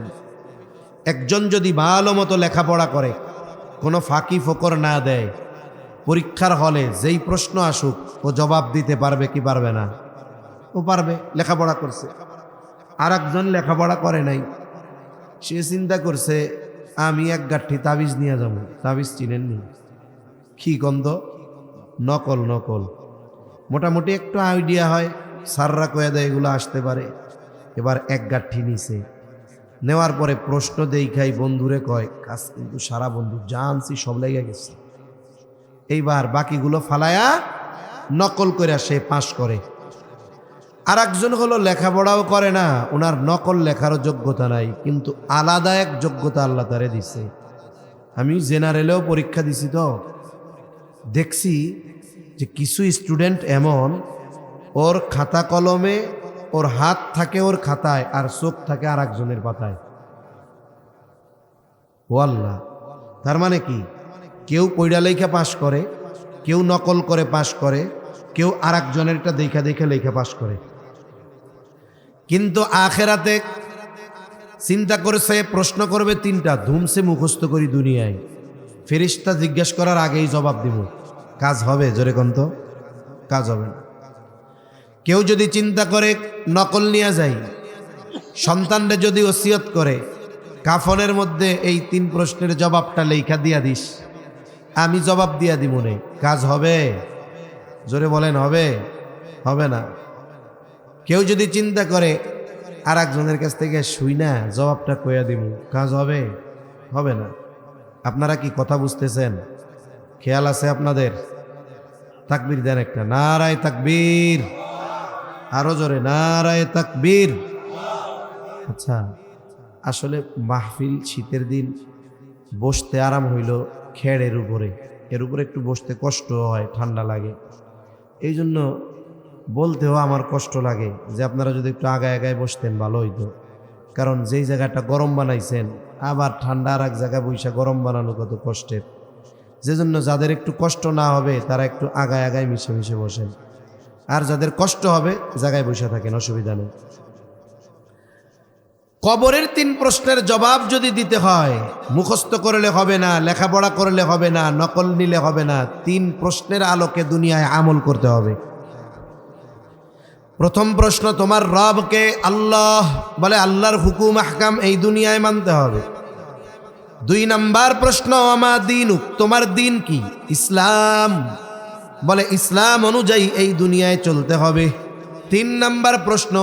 একজন যদি ভালো মতো লেখাপড়া করে, কোনো ফাঁকি ফোকর না দেয়, পরীক্ষার হলে যেই প্রশ্ন আসুক ও জবাব দিতে পারবে কি পারবে না? ও পারবে, লেখাপড়া করছে। আর একজন লেখাপড়া করে নাই, সে চিন্তা করছে আমি এক গাঠি তাবিজ নিয়ে যাব। তাবিজ চিনেননি? কি গন্ধ, নকল। মোটামুটি একটু আইডিয়া হয়, সাররা কয়ে দেয় এগুলো আসতে পারে। এবার এক গাঠি নিছে, নেওয়ার পরে প্রশ্ন দেখাই বন্ধুরে কয়, কাজ কিন্তু সারা বন্ধু জানছি সব লেগে গেছে। এইবার বাকিগুলো ফালায়া নকল করে সে পাশ করে। আর একজন হলো লেখাপড়াও করে না, ওনার নকল লেখারও যোগ্যতা নাই, কিন্তু আলাদা এক যোগ্যতা আল্লাহ তারে দিছে। আমি জেনারেলেও পরীক্ষা দিছি, তো দেখছি যে কিছু স্টুডেন্ট এমন, ওর খাতা কলমে ওর হাত থাকে ওর খাতায় আর চোখ থাকে আর একজনের পাতায়। ও আল্লাহ, তার মানে কি? কেউ পয়ড়া লেখা পাশ করে, কেউ নকল করে পাশ করে, কেউ আর একজনেরটা দেখা দেখে লেখা পাশ করে। কিন্তু আখেরাতে চিন্তা করেছে, প্রশ্ন করবে তিনটা, ধুমসে মুখস্থ করি দুনিয়ায়, ফেরেশতা জিজ্ঞাসা করার আগেই জবাব দিব। কাজ হবে? জোরে কোন তো, কাজ হবে না। কেউ যদি চিন্তা করে নকল নিয়ে যায়, সন্তানরা যদি ওসিয়ত করে কাফনের মধ্যে এই 3 প্রশ্নের জবাবটা লেখা দিয়া দিস, আমি জবাব দিয়া দিব নে, কাজ হবে? জোরে বলেন, হবে? হবে না। কেউ যদি চিন্তা করে আর একজনের কাছ থেকে শুই না জবাবটা কইয়া দিব, কাজ হবে? হবে না। আপনারা কি কথা বুঝতেছেন? খেয়াল আছে আপনাদের? তাকবীর দেন একটা, নারায়ে তাকবীর, আরো জোরে নারায়ে তাকবীর। আচ্ছা, আসলে মাহফিল শীতের দিন বসতে আরাম হইল খেড়ের উপরে, এর উপরে একটু বসতে কষ্ট হয়, ঠান্ডা লাগে। এই জন্য বলতেও আমার কষ্ট লাগে যে আপনারা যদি একটু আগায় আগায় বসতেন ভালো হইতো। কারণ যেই জায়গাটা গরম বানাইছেন, আবার ঠান্ডা আর এক জায়গায় বৈশা গরম বানানো কত কষ্টের। যেজন্য যাদের একটু কষ্ট না হবে তারা একটু আগায় আগায় মিশে মিশে বসেন, আর যাদের কষ্ট হবে জায়গায় বসে থাকেন, অসুবিধা নেই। কবরের 3 প্রশ্নের জবাব যদি দিতে হয়, মুখস্থ করলে হবে না, লেখাপড়া করলে হবে না, নকল নিলে হবে না, 3 প্রশ্নের আলোকে দুনিয়ায় আমল করতে হবে। প্রথম প্রশ্ন, তোমার রবকে আল্লাহ বলে, আল্লাহর হুকুম আহকাম এই দুনিয়ায় মানতে হবে। 2 নাম্বার প্রশ্ন, আমা দীনুক, তোমার দিন কি? ইসলাম বলে, ইসলাম অনুযায়ী এই দুনিয়ায় চলতে হবে। 3 নাম্বার প্রশ্ন,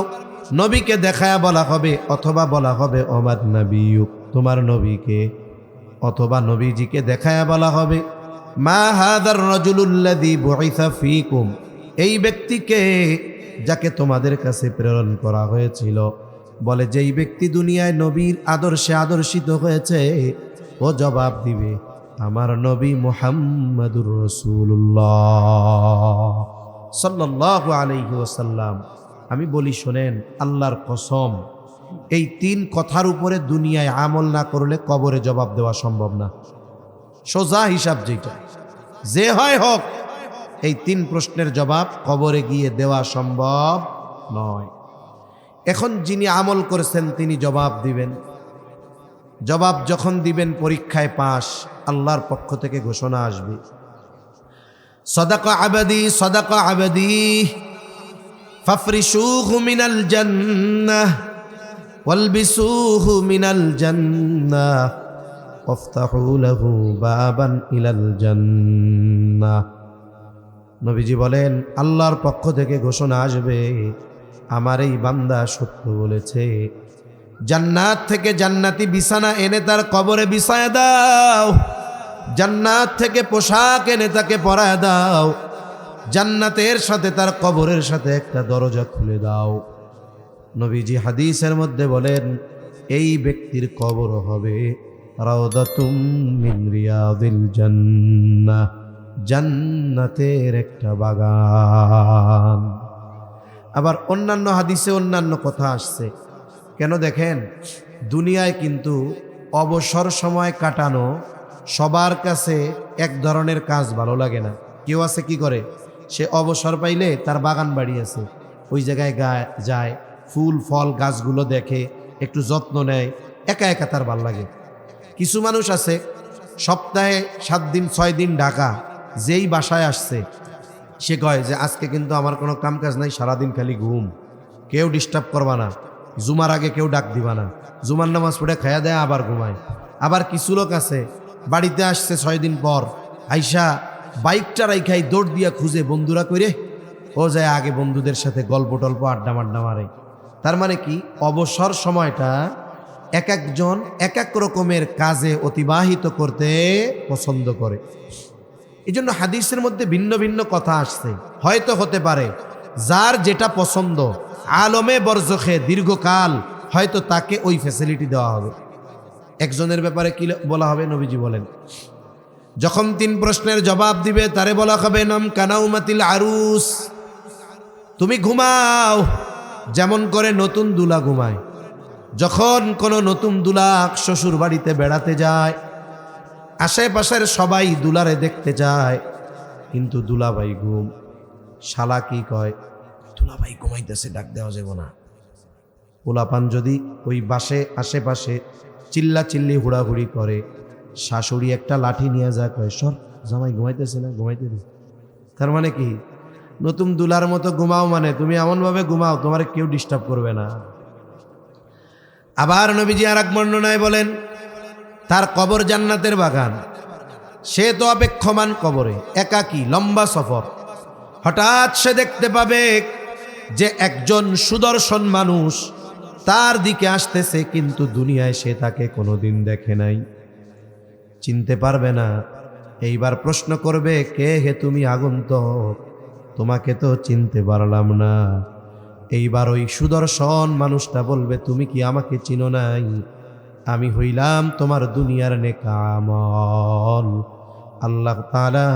নবীকে দেখায়া বলা হবে অথবা বলা হবে ওমাদ নবিয়ুক, তোমার নবীকে অথবা নবীজিকে দেখায়া বলা হবে মা হাদার রাজুলুল্লাযী বুইসা ফীকুম, এই ব্যক্তিকে যাকে তোমাদের কাছে প্রেরণ করা হয়েছিল। বলে, যেই ব্যক্তি দুনিয়ায় নবীর আদর্শে আদর্শিত হয়েছে ও জবাব দিবে, আমার নবী মুহাম্মাদুর রাসূলুল্লাহ সাল্লাল্লাহু আলাইহি ওয়াসাল্লাম। আমি বলি শোনেন, আল্লাহর কসম, এই 3 কথার উপরে দুনিয়ায় আমল না করলে কবরে জবাব দেওয়া সম্ভব না। সোজা হিসাব যেটা, যে হয় হোক, এই 3 প্রশ্নের জবাব কবরে গিয়ে দেওয়া সম্ভব নয়। এখন যিনি আমল করেছেন তিনি জবাব দিবেন। জবাব যখন দিবেন, পরীক্ষায় পাস, আল্লাহর পক্ষ থেকে ঘোষণা আসবে, সাদাকা আবাদি সাদাকা আবাদি ফাফরিশুহু মিনাল জান্নাহ ওয়ালবিসুহু মিনাল জান্নাহ ওয়াফতাহু লাহু বাবান ইলাল জান্নাহ। নবীজি বলেন, আল্লাহর পক্ষ থেকে ঘোষণা আসবে, আমার এই বান্দা সত্য বলেছে, জান্নাত থেকে জান্নাতি বিছানা এনে তার কবরে বিছায়া দাও, জান্নাত থেকে পোশাক এনে তাকে পরায় দাও, জান্নাতের সাথে তার কবরের সাথে একটা দরজা খুলে দাও। নবীজি হাদিসের মধ্যে বলেন, এই ব্যক্তির কবর হবে রাউদাতুম মিন রিয়াদিল জান্নাহ, জান্নাতের একটা বাগান। আবার অন্যান্য হাদিসে অন্যান্য কথা আসছে। কেন দেখেন, দুনিয়ায় কিন্তু অবসর সময় কাটানো সবার কাছে এক ধরনের কাজ ভালো লাগে না। কেউ আছে কি করে, সে অবসর পাইলে তার বাগান বাড়ি আছে, ওই জায়গায় যায়, ফুল ফল গাছগুলো দেখে, একটু যত্ন নেয়, একা একা তার ভাল লাগে। কিছু মানুষ আছে সপ্তাহে 7 দিন 6 দিন ঢাকা, যেই বাসায় আসছে সে কয় যে আজকে কিন্তু আমার কোনো কাম কাজ নাই, সারাদিন খালি ঘুম, কেউ ডিস্টার্ব করবা না, জুমার আগে কেউ ডাক দিবা না, জুমার নামাজ পড়ে খায়া দেয় আবার ঘুমায়। আবার কিছু লোক আছে বাড়িতে আসছে 6 দিন পর, আইসা বাইকটা রাইখাই দৌড় দিয়া খুঁজে বন্ধুরা করে, ও যায় আগে বন্ধুদের সাথে গল্প টল্প আড্ডা মাড্ডা মারে। তার মানে কি, অবসর সময়টা এক একজন এক এক রকমের কাজে অতিবাহিত করতে পছন্দ করে। এই জন্য হাদিসের মধ্যে ভিন্ন ভিন্ন কথা আসছে। হয়তো হতে পারে যার যেটা পছন্দ, আলমে বরজখে দীর্ঘকাল, হয়তো তাকে ওই ফ্যাসিলিটি দেওয়া হবে। একজনের ব্যাপারে কি বলা হবে, নবীজি বলেন, যখন 3 প্রশ্নের জবাব দিবে তারে বলা হবে নাম কানাউমাতিল আরুস, তুমি ঘুমাও, যেমন করে নতুন দুলা ঘুমায়। যখন কোনো নতুন দুলা শ্বশুর বাড়িতে বেড়াতে যায়, আশেপাশের সবাই দুলারে দেখতে যায়, কিন্তু দুলাভাই ঘুম। শালা কি কয়, দুলাভাই ঘুমাইতেছে, ডাক দেওয়া যাবে না। পোলাপান যদি ওই বাসে আশেপাশে চিল্লা চিল্লি হুড়াহুড়ি করে, শাশুড়ি একটা লাঠি নিয়ে যায়, কয় সর, জামাই ঘুমাইতেছে না, ঘুমাইতে দে। তার মানে কি, নতুন দুলার মতো ঘুমাও, মানে তুমি এমনভাবে ঘুমাও তোমার কেউ ডিস্টার্ব করবে না। আবার নবীজি আর এক বর্ণনায় বলেন, তার কবর জান্নাতের বাগান। সে তো অপেক্ষমান কবরে, একাকী, লম্বা সফর। হঠাৎ সে দেখতে পাবে যে একজন সুদর্শন মানুষ তার দিকে আসতেছে, কিন্তু দুনিয়ায় সে তাকে কোনোদিন দেখে নাই, চিনতে পারবে না। এইবার প্রশ্ন করবে, কে হে তুমি আগন্তুক, তোমাকে তো চিনতে পারলাম না। এইবার ওই সুদর্শন মানুষটা বলবে, তুমি কি আমাকে চিনো নাই? আমি হইলাম তোমার দুনিয়ার নেক আমল। আল্লাহ তাআলা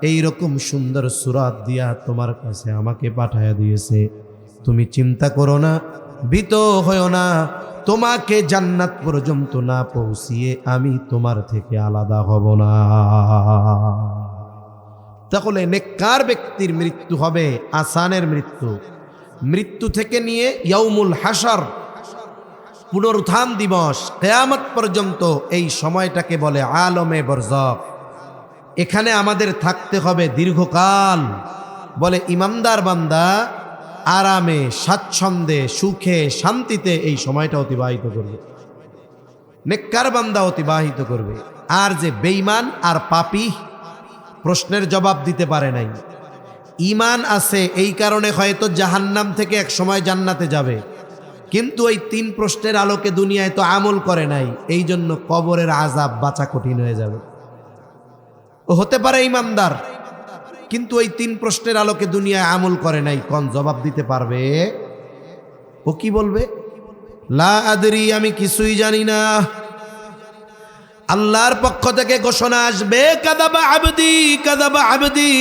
এইরকম সুন্দর সূরাত দিয়া তোমার কাছে আমাকে পাঠায়া দিয়েছে। তুমি চিন্তা করো না, ভীত হয়ো না, তোমাকে জান্নাত পর্যন্ত না পৌঁছিয়ে আমি তোমার থেকে আলাদা হব না। তাহলে নেককার ব্যক্তির মৃত্যু হবে আসানের মৃত্যু। মৃত্যু থেকে নিয়ে ইয়াউমুল হাসর, পুনরুত্থান দিবস, কিয়ামত পর্যন্ত এই সময়টাকে বলে আলমে বরজখ। এখানে আমাদের থাকতে হবে দীর্ঘকাল। বলে ইমানদার বান্দা আরামে, স্বাচ্ছন্দ্যে, সুখে, শান্তিতে এই সময়টা অতিবাহিত করবে, নেককার বান্দা অতিবাহিত করবে। আর যে বেঈমান আর পাপী, প্রশ্নের জবাব দিতে পারে নাই, ঈমান আছে এই কারণে হয়তো জাহান্নাম থেকে এক সময় জান্নাতে যাবে, কিন্তু ওই 3 প্রশ্নের আলোকে দুনিয়ায় তো আমল করে নাই, এই জন্য কবরের আযাব বাঁচা কঠিন হয়ে যাবে। ও হতে পারে ঈমানদার, কিন্তু ওই 3 প্রশ্নের আলোকে দুনিয়ায় আমল করে নাই, কোন জবাব দিতে পারবে? ও কি বলবে? লা আদরি, আমি কিছুই জানি না। আল্লাহর পক্ষ থেকে ঘোষণা আসবে, কাযাবা আবদি, কাযাবা আবদি।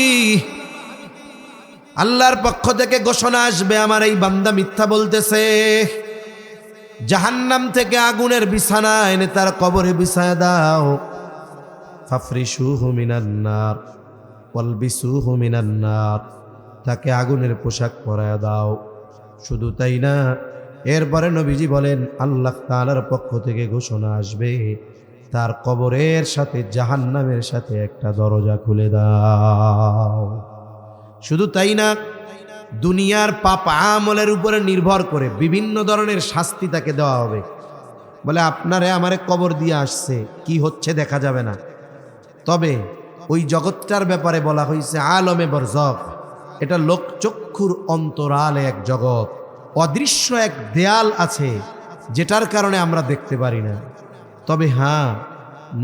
আল্লাহর পক্ষ থেকে ঘোষণা আসবে, আমার এই বান্দা মিথ্যা বলতেছে। জাহান্নাম থেকে আগুনের বিছানা এনে তার কবরে বিছায়া দাও। ফাফরিশুহু মিনান নার ওয়ালবিসুহু মিনান নার, তাকে আগুনের পোশাক পরায়া দাও। শুধু তাই না, এরপরে নবীজি বলেন, আল্লাহ তাআলার পক্ষ থেকে ঘোষণা আসবে, তার কবরের সাথে জাহান্নামের সাথে একটা দরজা খুলে দাও। শুধু তাই না, দুনিয়ার পাপ আমলের উপরে নির্ভর করে বিভিন্ন ধরনের শাস্তি তাকে দেওয়া হবে। বলে আপনারে আমারে কবর দিয়ে আসছে, কি হচ্ছে দেখা যাবে না, তবে ওই জগৎটার ব্যাপারে বলা হয়েছে আলমে বরজখ। এটা লোকচক্ষুর অন্তরালে এক জগৎ, অদৃশ্য এক দেয়াল আছে যেটার কারণে আমরা দেখতে পারি না। তবে হ্যাঁ,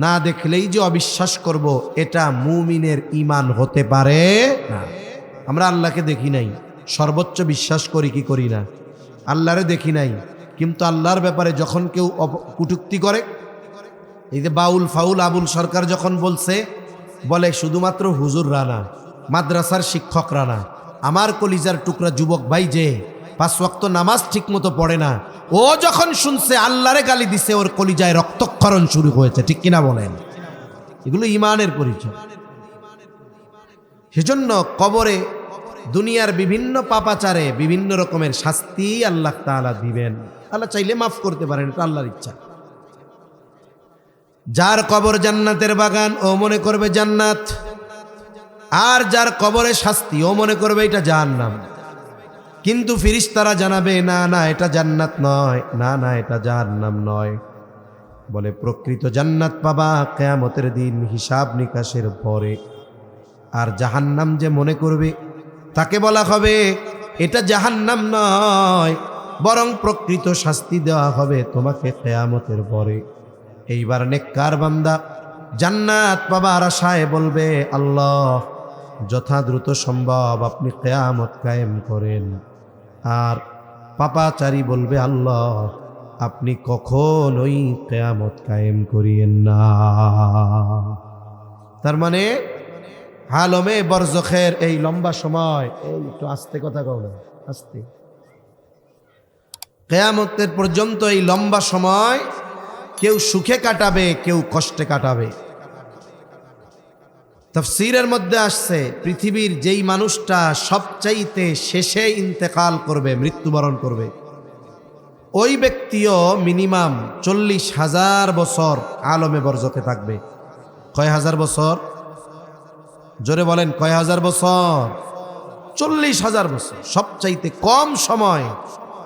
না দেখলেই যে অবিশ্বাস করব, এটা মুমিনের ঈমান হতে পারে না। আমরা আল্লাহকে দেখি নাই, সর্বোচ্চ বিশ্বাস করি কি করি না? আল্লাহরে দেখি নাই, কিন্তু আল্লাহর ব্যাপারে যখন কেউ কটূক্তি করে, এই যে বাউল ফাউল আবুল সরকার যখন বলছে, বলে শুধুমাত্র হুজুররা না, মাদ্রাসার শিক্ষকরা না, আমার কলিজার টুকরা যুবক ভাই যে 5 ওয়াক্ত নামাজ ঠিক মতো পড়ে না, ও যখন শুনছে আল্লাহরে গালি দিছে, ওর কলিজায় রক্তক্ষরণ শুরু হয়েছে। ঠিক কিনা বলেন? এগুলো ঈমানের পরিচয়। সেজন্য কবরে দুনিয়ার বিভিন্ন পাপাচারে বিভিন্ন রকমের শাস্তি আল্লাহ তাআলা দিবেন। আল্লাহ চাইলে মাফ করতে পারেন, এটা আল্লাহর ইচ্ছা। যার কবর জান্নাতের বাগান, ও মনে করবে জান্নাত, আর যার কবরে শাস্তি, ও মনে করবে এটা জাহান্নাম। কিন্তু ফেরেশতারা জানাবে, না না, এটা জান্নাত নয়, না না, এটা জাহান্নাম নয়। বলে প্রকৃত জান্নাত পাবা কিয়ামতের দিন হিসাব নিকাশের পরে। আর জাহান্নাম যে মনে করবে, তাকে বলা হবে এটা জাহান্নাম নয়, বরং প্রকৃত শাস্তি দেওয়া হবে তোমাকে কিয়ামতের পরে। এইবার নেককার বান্দা জান্নাত পাবার আশায় বলবে, আল্লাহ যথা দ্রুত সম্ভব আপনি কিয়ামত কায়েম করেন। আর পাপাচারী বলবে, আল্লাহ আপনি কখনোই কিয়ামত কায়েম করিয়েন না। তার মানে আলমে বরজখের এই লম্বা সময়, এই একটু আস্তে কথা কও না, আস্তে, কিয়ামতের পর্যন্ত এই লম্বা সময় কেউ সুখে কাটাবে, কেউ কষ্টে কাটাবে। তাফসীরের মধ্যে আসছে পৃথিবীর যেই মানুষটা সবচাইতে শেষে ইন্তেকাল করবে, মৃত্যুবরণ করবে, ওই ব্যক্তিও মিনিমাম 40,000 বছর আলমে বরজখে থাকবে। কয় হাজার বছর? জোরে বলেন, কয় হাজার বছর? 40,000 বছর। সবচাইতে কম সময়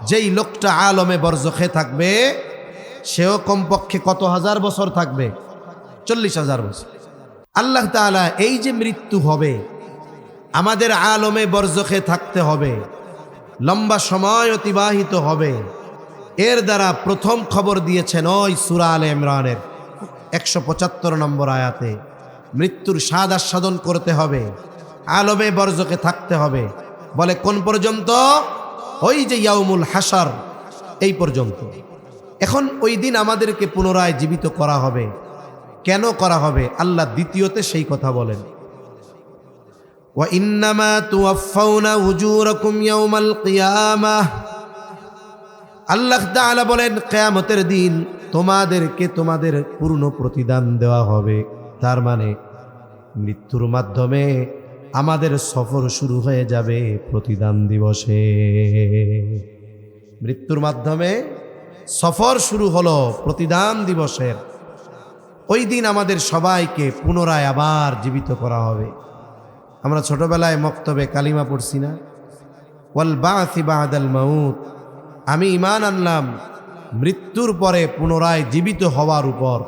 যেই লোকটা আলমে বরজখে থাকবে সেও কমপক্ষে কত হাজার বছর থাকবে? 40,000 বছর। আল্লাহ তাআলা এই যে মৃত্যু হবে, আমাদের আলমে বরজখে থাকতে হবে, লম্বা সময় অতিবাহিত হবে, এর দ্বারা প্রথম খবর দিয়েছেন ওই সূরা আলে ইমরানের 175 নম্বর আয়াতে। মৃত্যুর স্বাদ আস্বাদন করতে হবে, আলমে বরজখে থাকতে হবে। বলে কোন পর্যন্ত? ওই যে ইয়াউমুল হাসর, এই পর্যন্ত। এখন ওই দিন আমাদেরকে পুনরায় জীবিত করা হবে। কেন করা হবে? আল্লাহ দ্বিতীয়তে সেই কথা বলেন, ওয়া ইন্নামা তুওয়াফাউনা উজুরাকুম ইয়াউমাল কিয়ামাহ। আল্লাহ তাআলা বলেন কিয়ামতের দিন তোমাদেরকে তোমাদের পূর্ণ প্রতিদান দেওয়া হবে। তার মানে মৃত্যুর মাধ্যমে আমাদের সফর শুরু হয়ে যাবে প্রতিদান দিবসে। মৃত্যুর মাধ্যমে সফর শুরু হলো প্রতিদান দিবসের। ওই দিন আমাদের সবাইকে পুনরায় আবার জীবিত করা হবে। আমরা ছোটবেলায় মক্তবে কালিমা পড়ছি না, ওয়াল বা'সি বা'দাল মাউত। আমি ঈমান আনলাম মৃত্যুর পরে পুনরায় জীবিত হওয়ার উপর।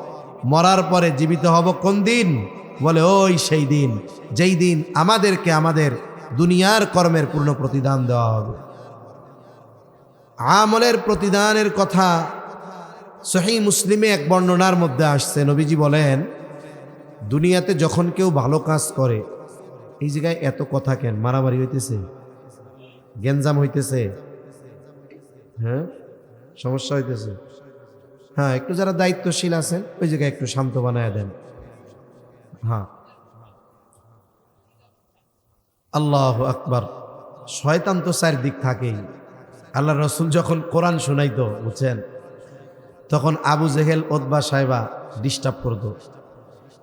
মরার পরে জীবিত হব কোন দিন? বলে ওই সেই দিন, যেই দিন আমাদেরকে আমাদের দুনিয়ার কর্মের পূর্ণ প্রতিদান দেওয়া হবে। আমলের প্রতিদানের কথা সহিহ মুসলিমে এক বর্ণনার মধ্যে আসছে। নবীজি বলেন, দুনিয়াতে যখন কেউ ভালো কাজ করে, এই জায়গায় এত কথা কেন? মারামারি হইতেছে, গেঞ্জাম হইতেছে, হ্যাঁ সমস্যা হইতেছে। হ্যাঁ, একটু যারা দায়িত্বশীল আছেন ওই জায়গায় একটু শান্ত বানায় দেন। হ্যাঁ, আল্লাহু আকবার। শয়তান তো চারদিক থাকেই। আল্লাহ রসুল যখন কোরআন শোনাইতো, বুঝছেন, তখন আবু জেহেল ওতবা সাহেবা ডিস্টার্ব করতো।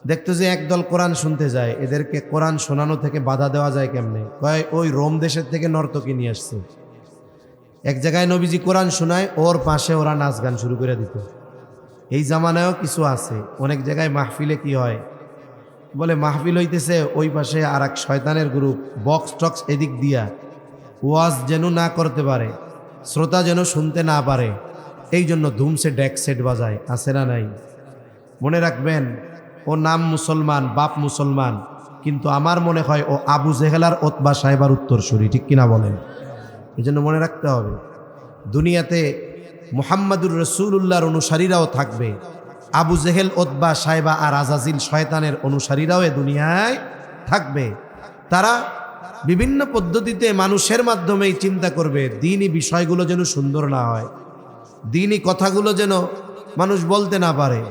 দেখতো যে একদল কোরআন শুনতে যায়, এদেরকে কোরআন শোনানো থেকে বাধা দেওয়া যায় কেমনে? কয় ওই রোম দেশের থেকে নর্তকী নিয়ে আসছে। এক জায়গায় নবীজি কোরআন শোনায়, ওর পাশে ওরা নাচ গান শুরু করে দিত। এই জামানায়ও কিছু আছে। অনেক জায়গায় মাহফিলে কি হয়, বলে মাহফিল হইতেছে, ওই পাশে আর এক শয়তানের গ্রুপ বক্স টক্স এদিক দিয়া ওয়াজ যেন না করতে পারে, শ্রোতা যেন শুনতে না পারে, এই জন্য ধুমসে ডেক সেট বাজায়। আছে না নাই? মনে রাখবেন, ও নাম মুসলমান, বাপ মুসলমান, কিন্তু আমার মনে হয় ও আবু জেহেলার ওতবা সাহেবার উত্তরসূরি। ঠিক কিনা বলেন? এই জন্য মনে রাখতে হবে, দুনিয়াতে মুহাম্মাদুর রাসূলুল্লাহর অনুসারীরাও থাকবে, আবু জেহেল ওতবা সাহেবা আর আজাজিল শয়তানের অনুসারীরাও এ দুনিয়ায় থাকবে। তারা বিভিন্ন পদ্ধতিতে মানুষের মাধ্যমেই চিন্তা করবে দ্বীনি বিষয়গুলো যেন সুন্দর না হয়, দ্বীনি কথাগুলো যেন মানুষ বলতে না পারে,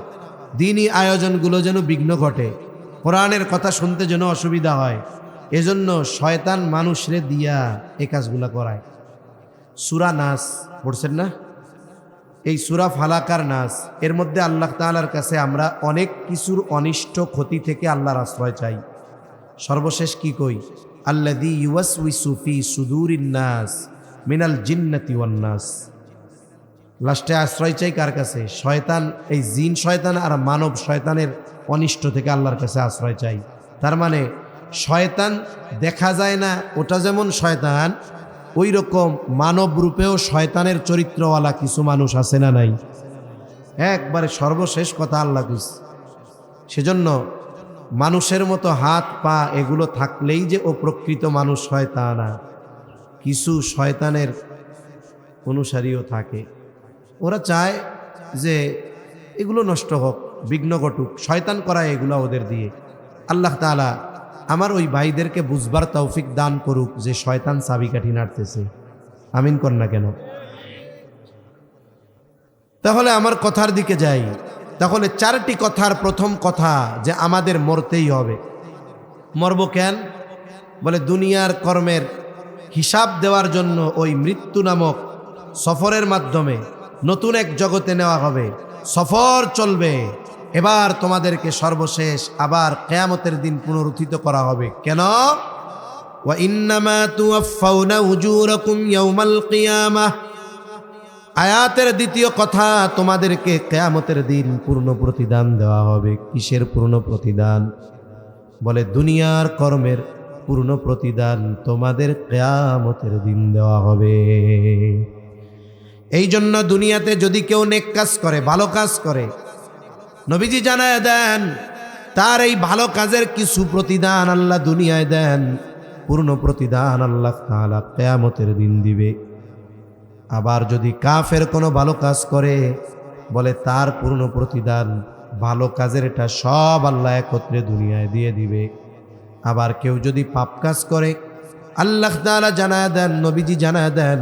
দ্বীনি আয়োজনগুলো যেন বিঘ্ন ঘটে, কোরআনের কথা শুনতে যেন অসুবিধা হয়। এজন্য শয়তান মানুষরে দিয়া এই কাজগুলো করায়। সূরা নাস পড়ছেন না? এই সূরা ফালাকার নাস, এর মধ্যে আল্লাহ তাআলার কাছে আমরা অনেক কিছুর অনিষ্ট ক্ষতি থেকে আল্লাহর আশ্রয় চাই। সর্বশেষ কি কই? আল্লাযী ইউওয়াসউইসু ফি সুদুরিন নাস মিনাল জিন্নাতি ওয়ান নাস। লাস্টে আশ্রয় চাই কার কাছে? শয়তান, এই জিন শয়তান আর মানব শয়তানের অনিষ্ট থেকে আল্লাহর কাছে আশ্রয় চাই। তার মানে শয়তান দেখা যায় না, ওটা যেমন শয়তান, ওই রকম মানব রূপেও শয়তানের চরিত্রওয়ালা কিছু মানুষ আছে না নাই? একবারে সর্বশেষ কথা আল্লাহ কইছে। সেজন্য মানুষের মতো হাত পা এগুলো থাকলেই যে ও প্রকৃত মানুষ হয় তা না। কিছু শয়তানের অনুসারীও থাকে, ওরা চায় যে এগুলো নষ্ট হোক, বিঘ্ন ঘটুক, শয়তান করায় এগুলো ওদের দিয়ে। আল্লাহ তাআলা আমার ওই ভাইদেরকে বুঝবার তৌফিক দান করুক যে শয়তান চাবিকাঠি নাড়তেছে। আমিন কর না কেন? তাহলে আমার কথার দিকে যাই। তাহলে চারটি কথার প্রথম কথা যে আমাদের মরতেই হবে। মরব কেন? বলে দুনিয়ার কর্মের হিসাব দেওয়ার জন্য ওই মৃত্যু নামক সফরের মাধ্যমে নতুন এক জগতে নেওয়া হবে, সফর চলবে। এবার তোমাদেরকে সর্বশেষ আবার কিয়ামতের দিন পুনরুত্থিত করা হবে। কেন? ওয়া ইন্নামা তুওয়াফাউনা উজুরাকুম ইয়াউমাল কিয়ামাহ। আয়াতের দ্বিতীয় কথা, তোমাদেরকে কিয়ামতের দিন পূর্ণ প্রতিদান দেওয়া হবে। কিসের পূর্ণ প্রতিদান? বলে দুনিয়ার কর্মের পূর্ণ প্রতিদান তোমাদের কিয়ামতের দিন দেওয়া হবে। এই জন্য দুনিয়াতে যদি কেউ নেক কাজ করে, ভালো কাজ করে, নবীজি জানায় দেন তার এই ভালো কাজের কিছু প্রতিদান আল্লাহ দুনিয়ায় দেন, পূর্ণ প্রতিদান আল্লাহ তাআলা কিয়ামতের দিন দিবে। আবার যদি কাফের কোনো ভালো কাজ করে, বলে তার পূর্ণ প্রতিদান ভালো কাজের এটা সব আল্লাহ একত্রে দুনিয়ায় দিয়ে দিবে। আবার কেউ যদি পাপ কাজ করে, আল্লাহ তাআলা জানায় দেন, নবীজি জানায় দেন,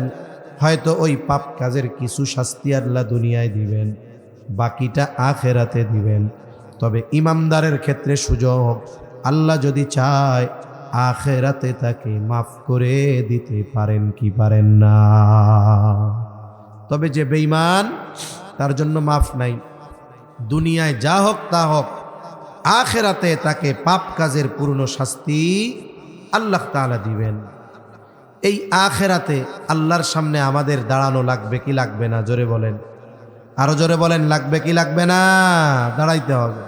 হয়তো ওই পাপ কাজের কিছু শাস্তি আল্লাহ দুনিয়ায় দিবেন, বাকিটা আখেরাতে দিবেন। তবে ইমানদারের ক্ষেত্রে সুযোগ, আল্লাহ যদি চায় আখেরাতে তাকে মাফ করে দিতে পারেন কি পারেন না। তবে যে বেঈমান তার জন্য মাফ নাই। দুনিয়ায় যা হোক তা হোক, আখেরাতে তাকে পাপ কাজের পূর্ণ শাস্তি আল্লাহ তাআলা দিবেন। এই আখেরাতে আল্লাহর সামনে আমাদের দাঁড়ানো লাগবে কি লাগবে না? জোরে বলেন, আরো জোরে বলেন, লাগবে কি লাগবে না? দাঁড়াইতে হবে।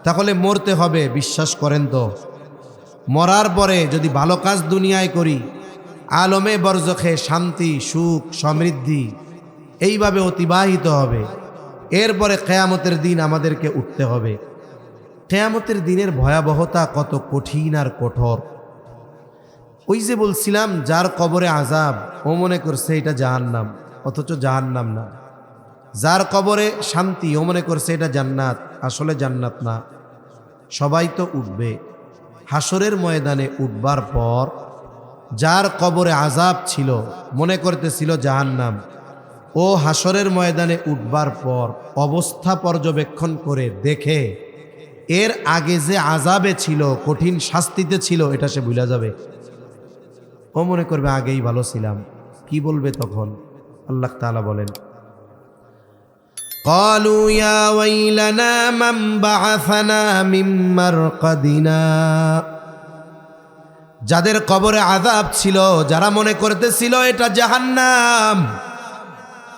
তাহলে মরতে হবে, বিশ্বাস করেন তো। মরার পরে যদি ভালো কাজ দুনিয়ায় করি, আলমে বরজখে শান্তি, সুখ, সমৃদ্ধি এইভাবে অতিবাহিত হবে। এরপরে কিয়ামতের দিন আমাদেরকে উঠতে হবে। কিয়ামতের দিনের ভয়াবহতা কত কঠিন আর কঠোর। ওই যে বলছিলাম, যার কবরে আযাব, ও মনে করছে এটা জাহান্নাম, অথচ জাহান্নাম না। যার কবরে শান্তি, ও মনে করছে এটা জান্নাত, আসলে জান্নাত না। সবাই তো উঠবে। হাসরের ময়দানে উঠবার পর যার কবরে আযাব ছিল, মনে করতেছিল জাহান্নাম, ও হাসরের ময়দানে উঠবার পর অবস্থা পর্যবেক্ষণ করে দেখে এর আগে যে আযাবে ছিল, কঠিন শাস্তিতে ছিল, এটা সে ভুলে যাবে। ও মনে করবে আগেই ভালো ছিলাম। কি বলবে তখন? আল্লাহ তাআলা বলেন, ক্বালু ইয়া ওয়াইলানা মান বা'আসানা মিন মারকাদিনা। যাদের কবরে আযাব ছিল, যারা মনে করতেছিল এটা জাহান্নাম,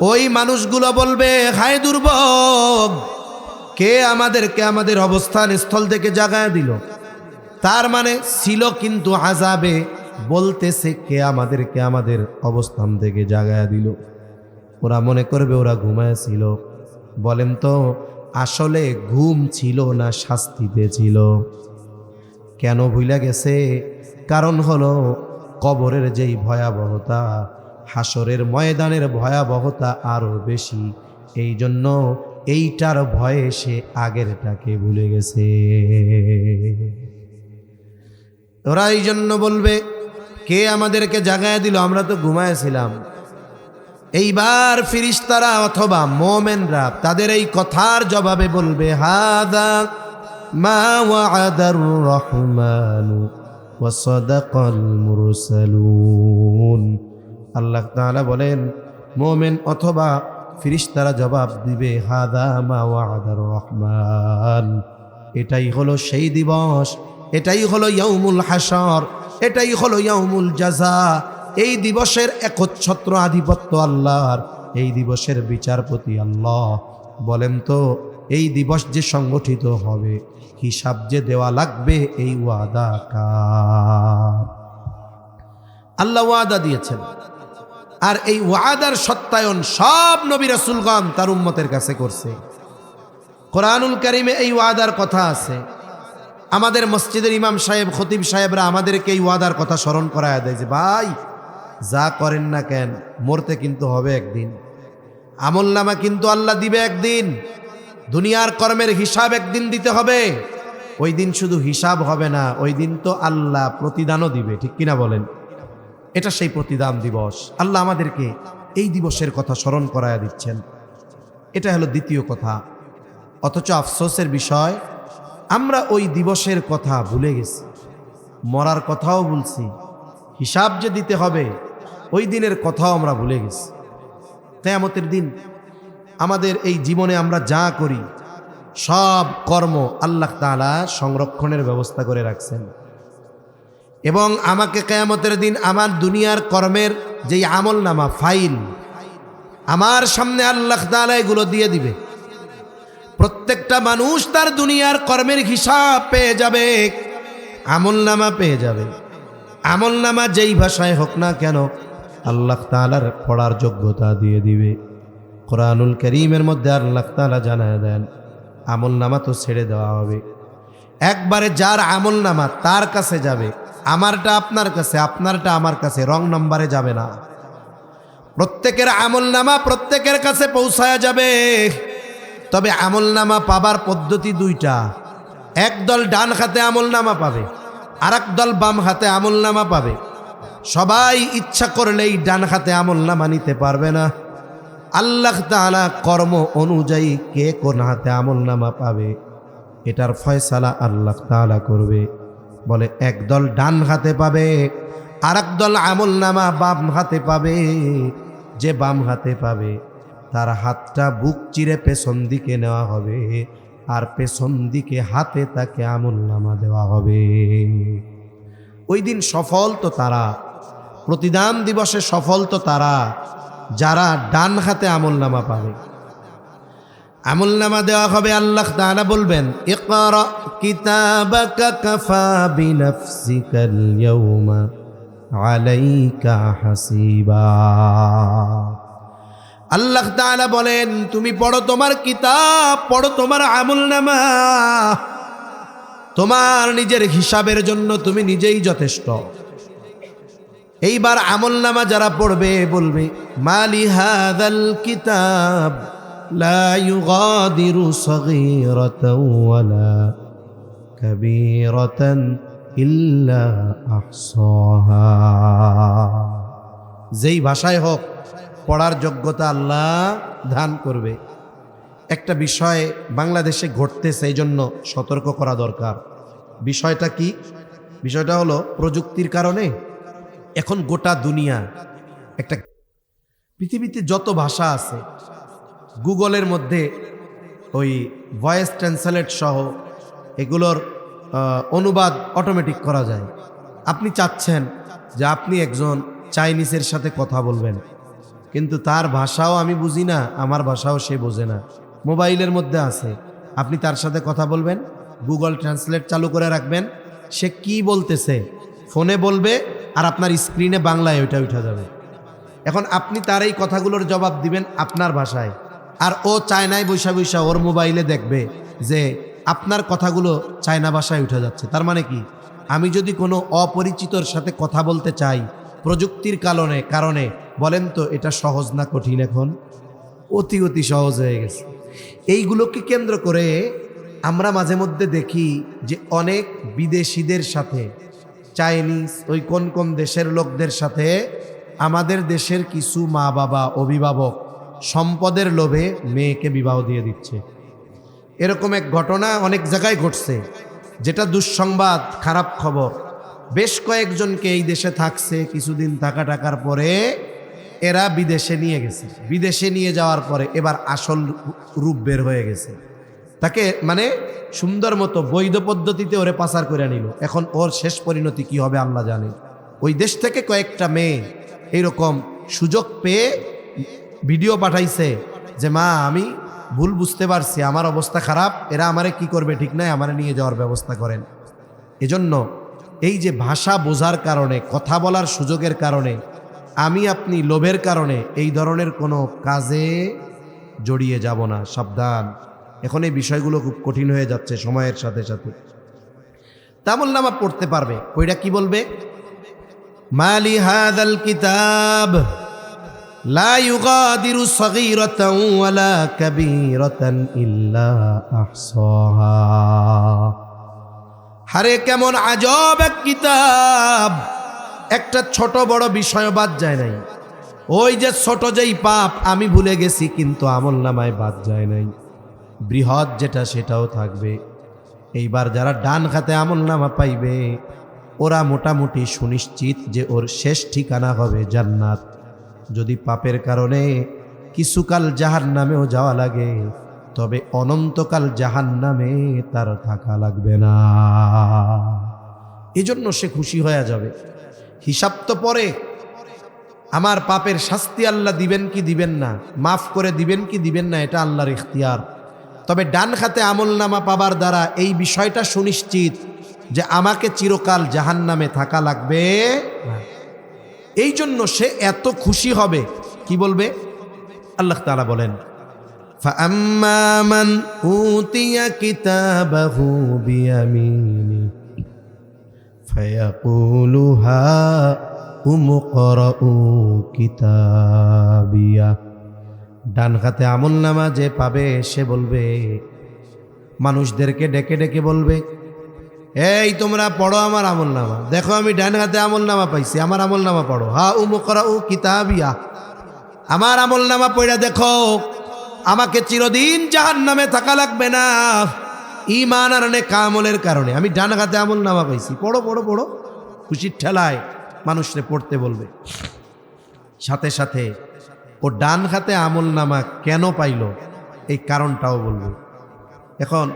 ওই মানুষগুলো বলবে, হায় দুর্ভোগ, কে আমাদেরকে আমাদের অবস্থান স্থল থেকে জাগায় দিল। তার মানে ছিল কিন্তু আযাবে, বলতেছে কে আমাদেরকে আমাদের অবস্থান থেকে জাগায় দিল। ওরা মনে করবে ওরা ঘুমায় ছিল। বলেন তো, আসলে ঘুম ছিল না শাস্তিতে ছিল? কেন ভুলে গেছে? কারণ হলো কবরের যেই ভয়াবহতা, হাসরের ময়দানের ভয়াবহতা আরো বেশি। এই জন্য এইটার ভয়ে সে আগেরটাকে ভুলে গেছে। ওরা এই জন্য বলবে, কে আমাদেরকে জাগায় দিল, আমরা তো ঘুমায়ছিলাম। এইবার ফিরিস্তারা অথবা মোমেনরা তাদের এই কথার জবাবে বলবে, হাদা মা ওয়া'আদার রহমানু ওয়া সাদাকাল মুরসালুন। আল্লাহ তাআলা বলেন, মোমেন অথবা ফিরিস্তারা জবাব দিবে, হাদা মা ওয়া'আদার রহমান। এটাই হলো সেই দিবস, এটাই হলো ইয়াউমুল হাসর, এটাই হলো ইয়াউমুল জাযা। এই দিবসের একচ্ছত্র আধিপত্য আল্লাহর, এই দিবসের বিচারপতি আল্লাহ। বলেন তো, এই দিবস যে সংগঠিত হবে, হিসাব যে দেওয়া লাগবে, এই ওয়াদা কার? আল্লাহ ওয়াদা দিয়েছেন। আর এই ওয়াদার সত্যায়ন সব নবী রাসূলগণ তার উম্মতের কাছে করছে। কোরআনুল কারীমে এই ওয়াদার কথা আছে। আমাদের মসজিদের ইমাম সাহেব, খতিব সাহেবরা আমাদেরকে এই ওয়াদার কথা স্মরণ করায় দেয় যে, ভাই যা করেন না কেন, মরতে কিন্তু হবে একদিন। আমলনামা কিন্তু আল্লাহ দিবে একদিন। দুনিয়ার কর্মের হিসাব একদিন দিতে হবে। ওই দিন শুধু হিসাব হবে না, ওই দিন তো আল্লাহ প্রতিদানও দিবে। ঠিক কিনা বলেন? এটা সেই প্রতিদান দিবস। আল্লাহ আমাদেরকে এই দিবসের কথা স্মরণ করায়া দিচ্ছেন। এটা হলো দ্বিতীয় কথা। অথচ আফসোসের বিষয়, আমরা ওই দিবসের কথা ভুলে গেছি, মরার কথাও ভুলছি, হিসাব যে দিতে হবে ওই দিনের কথাও আমরা ভুলে গেছি। কিয়ামতের দিন আমাদের এই জীবনে আমরা যা করি সব কর্ম আল্লাহ তাআলা সংরক্ষণের ব্যবস্থা করে রাখছেন, এবং আমাকে কিয়ামতের দিন আমার দুনিয়ার কর্মের যেই আমলনামা ফাইল আমার সামনে আল্লাহ তাআলা এগুলো দিয়ে দিবে। প্রত্যেকটা মানুষ তার দুনিয়ার কর্মের হিসাব পেয়ে যাবে, আমলনামা পেয়ে যাবে। আমলনামা যেই ভাষায় হোক না কেন আল্লাহ তাআলার পড়ার যোগ্যতা দিয়ে দিবে। কোরআনুল কারীমের মধ্যে আল্লাহ তাআলা জানায় দেন আমলনামা তো ছেড়ে দেওয়া হবে, একবারে যার আমলনামা তার কাছে যাবে, আমারটা আপনার কাছে, আপনারটা আমার কাছে, রং নম্বরে যাবে না। প্রত্যেকের আমলনামা প্রত্যেকের কাছে পৌঁছায়া যাবে। তবে আমলনামা পাবার পদ্ধতি দুইটা, একদল ডান হাতে আমলনামা পাবে, আর একদল বাম হাতে আমলনামা পাবে। সবাই ইচ্ছা করলেই ডান হাতে আমলনামা নিতে পারবে না। আল্লাহ তাআলা কর্ম অনুযায়ী কে কোন হাতে আমলনামা পাবে এটার ফয়সালা আল্লাহ তাআলা করবে। বলে একদল ডান হাতে পাবে, আর একদল আমলনামা বাম হাতে পাবে। যে বাম হাতে পাবে তার হাতটা বুক চিরে পেছন দিকে নেওয়া হবে, আর পেছন দিকে হাতে তাকে আমলনামা দেওয়া হবে। ওই দিন সফল তো তারা, প্রতিদান দিবসে সফল তো তারা যারা ডান হাতে আমলনামা পাবে। আমলনামা দেওয়া হবে, আল্লাহ তাআলা বলবেন ইকরা কিতাবাকা কাফা বিনাফসিকাল ইয়াউমা আলাইকা হাসিবা। আল্লাহ তাআলা বলেন তুমি পড়ো তোমার কিতাব, পড়ো তোমার আমলনামা, তোমার নিজের হিসাবের জন্য তুমি নিজেই যথেষ্ট। এইবার আমলনামা যারা পড়বে বলবে মালি হাযাল কিতাব লা ইউগাদিরু সগীরাতাও ওয়ালা কাবীরাতান ইল্লা আহসাহা। যেই ভাষায় হোক পড়ার যোগ্যতা আল্লাহ দান করবে। একটা বিষয় বাংলাদেশে ঘটতেছে, এই জন্য সতর্ক করা দরকার। বিষয়টা কি? বিষয়টা হলো প্রযুক্তির কারণে এখন গোটা দুনিয়া একটা, পৃথিবীতে যত ভাষা আছে গুগলের মধ্যে ওই ভয়েস ট্রান্সলেট সহ এগুলোর অনুবাদ অটোমেটিক করা যায়। আপনি চাচ্ছেন যে আপনি একজন চাইনিজের সাথে কথা বলবেন, কিন্তু তার ভাষাও আমি বুঝি না, আমার ভাষাও সে বোঝে না, মোবাইলের মধ্যে আছে। আপনি তার সাথে কথা বলবেন, গুগল ট্রান্সলেট চালু করে রাখবেন, সে কি বলতেছে ফোনে বলবে, আর আপনার স্ক্রিনে বাংলায় ওইটা উঠা যাবে। এখন আপনি তার এই কথাগুলোর জবাব দিবেন আপনার ভাষায়, আর ও চায়নায় বৈশা বৈশা ওর মোবাইলে দেখবে যে আপনার কথাগুলো চায়না ভাষায় উঠে যাচ্ছে। তার মানে কি, আমি যদি কোনো অপরিচিতর সাথে কথা বলতে চাই প্রযুক্তির কারণে বলেন তো এটা সহজ না কঠিন? এখন অতি সহজ হয়ে গেছে। এইগুলোকে কেন্দ্র করে আমরা মাঝে মধ্যে দেখি যে অনেক বিদেশিদের সাথে, চাইনিজ ওই কোন কোন দেশের লোকদের সাথে আমাদের দেশের কিছু মা বাবা অভিভাবক সম্পদের লোভে মেয়েকে বিবাহ দিয়ে দিচ্ছে। এরকম এক ঘটনা অনেক জায়গায় ঘটছে, যেটা দুঃসংবাদ, খারাপ খবর। বেশ কয়েকজনকে এই দেশে থাকছে, কিছুদিন টাকার পরে এরা বিদেশে নিয়ে গেছে। বিদেশে নিয়ে যাওয়ার পরে এবার আসল রূপ বের হয়ে গেছে। তাকে মানে সুন্দর মতো বৈধ পদ্ধতিতে ওরে পাচার করে নিল। এখন ওর শেষ পরিণতি কি হবে আল্লাহ জানে। ওই দেশ থেকে কয়েকটা মেয়ে এইরকম সুযোগ পেয়ে ভিডিও পাঠাইছে যে মা আমি ভুল বুঝতে পারছি, আমার অবস্থা খারাপ, এরা আমারে কি করবে ঠিক নাই, আমারে নিয়ে যাওয়ার ব্যবস্থা করেন। এজন্য এই যে ভাষা বোঝার কারণে, কথা বলার সুযোগের কারণে, আমি আপনি লোভের কারণে এই ধরনের কোনো কাজে জড়িয়ে যাব না, সাবধান। এখন এই বিষয়গুলো খুব কঠিন হয়ে যাচ্ছে সময়ের সাথে সাথে। আমলনামা পড়তে পারবে, ওইটা কি বলবে? মালি হাযাল কিতাব লা ইউগাদিরু সগীরাতাও ওয়ালা কাবীরাতান ইল্লা আহসাহা। হারে কেমন আজব এক কিতাব, একটা ছোট বড় বিষয় বাদ যায় নাই। ওই যে ছোট যেই পাপ আমি ভুলে গেছি, কিন্তু আমলনামায় বাদ যায় নাই। বৃহৎ যেটা সেটাও থাকবে। এইবার যারা ডান হাতে আমলনামা পাইবে ওরা মোটামুটি সুনিশ্চিত যে ওর শেষ ঠিকানা হবে জান্নাত। যদি পাপের কারণে কিছুকাল জাহান্নামেও যাওয়া লাগে, তবে অনন্তকাল জাহান্নামে তার থাকা লাগবে না। এজন্য সে খুশি হয়ে যাবে। হিসাব তো পরে, আমার পাপের শাস্তি আল্লাহ দিবেন কি দিবেন না, মাফ করে দিবেন কি দিবেন না, এটা আল্লাহর ইখতিয়ার। তবে ডান হাতে আমলনামা পাবার দ্বারা এই বিষয়টা সুনিশ্চিত যে আমাকে চিরকাল জাহান্নামে থাকা লাগবে না। এই জন্য সে এত খুশি হবে, কি বলবে? আল্লাহ তাআলা বলেন, ফাআম্মা মান উতিয়া কিতাবাহু বিয়ামিনি ফায়াকুলু হাউমুকরাউ কিতাবিয়া। ডান হাতে আমলনামা যে পাবে সে বলবে, মানুষদেরকে ডেকে ডেকে বলবে, এই তোমরা পড়ো আমার আমলনামা, দেখো আমি ডান হাতে আমলনামা পাইছি, আমার আমলনামা পড়ো। হাউমুকরাউ কিতাবিয়া, আমার আমলনামা পড়া দেখো, আমাকে চিরদিন জাহান্নামে থাকা লাগবে না। ঈমান আর নেক আমলের কারণে আমি ডান হাতে আমলনামা পাইছি, পড়ো পড়ো পড়ো। খুশির ঠেলায় মানুষরে পড়তে বলবে। সাথে সাথে ও ডান হাতে আমলনামা কেন পাইল এই কারণটাও বলবে। এখন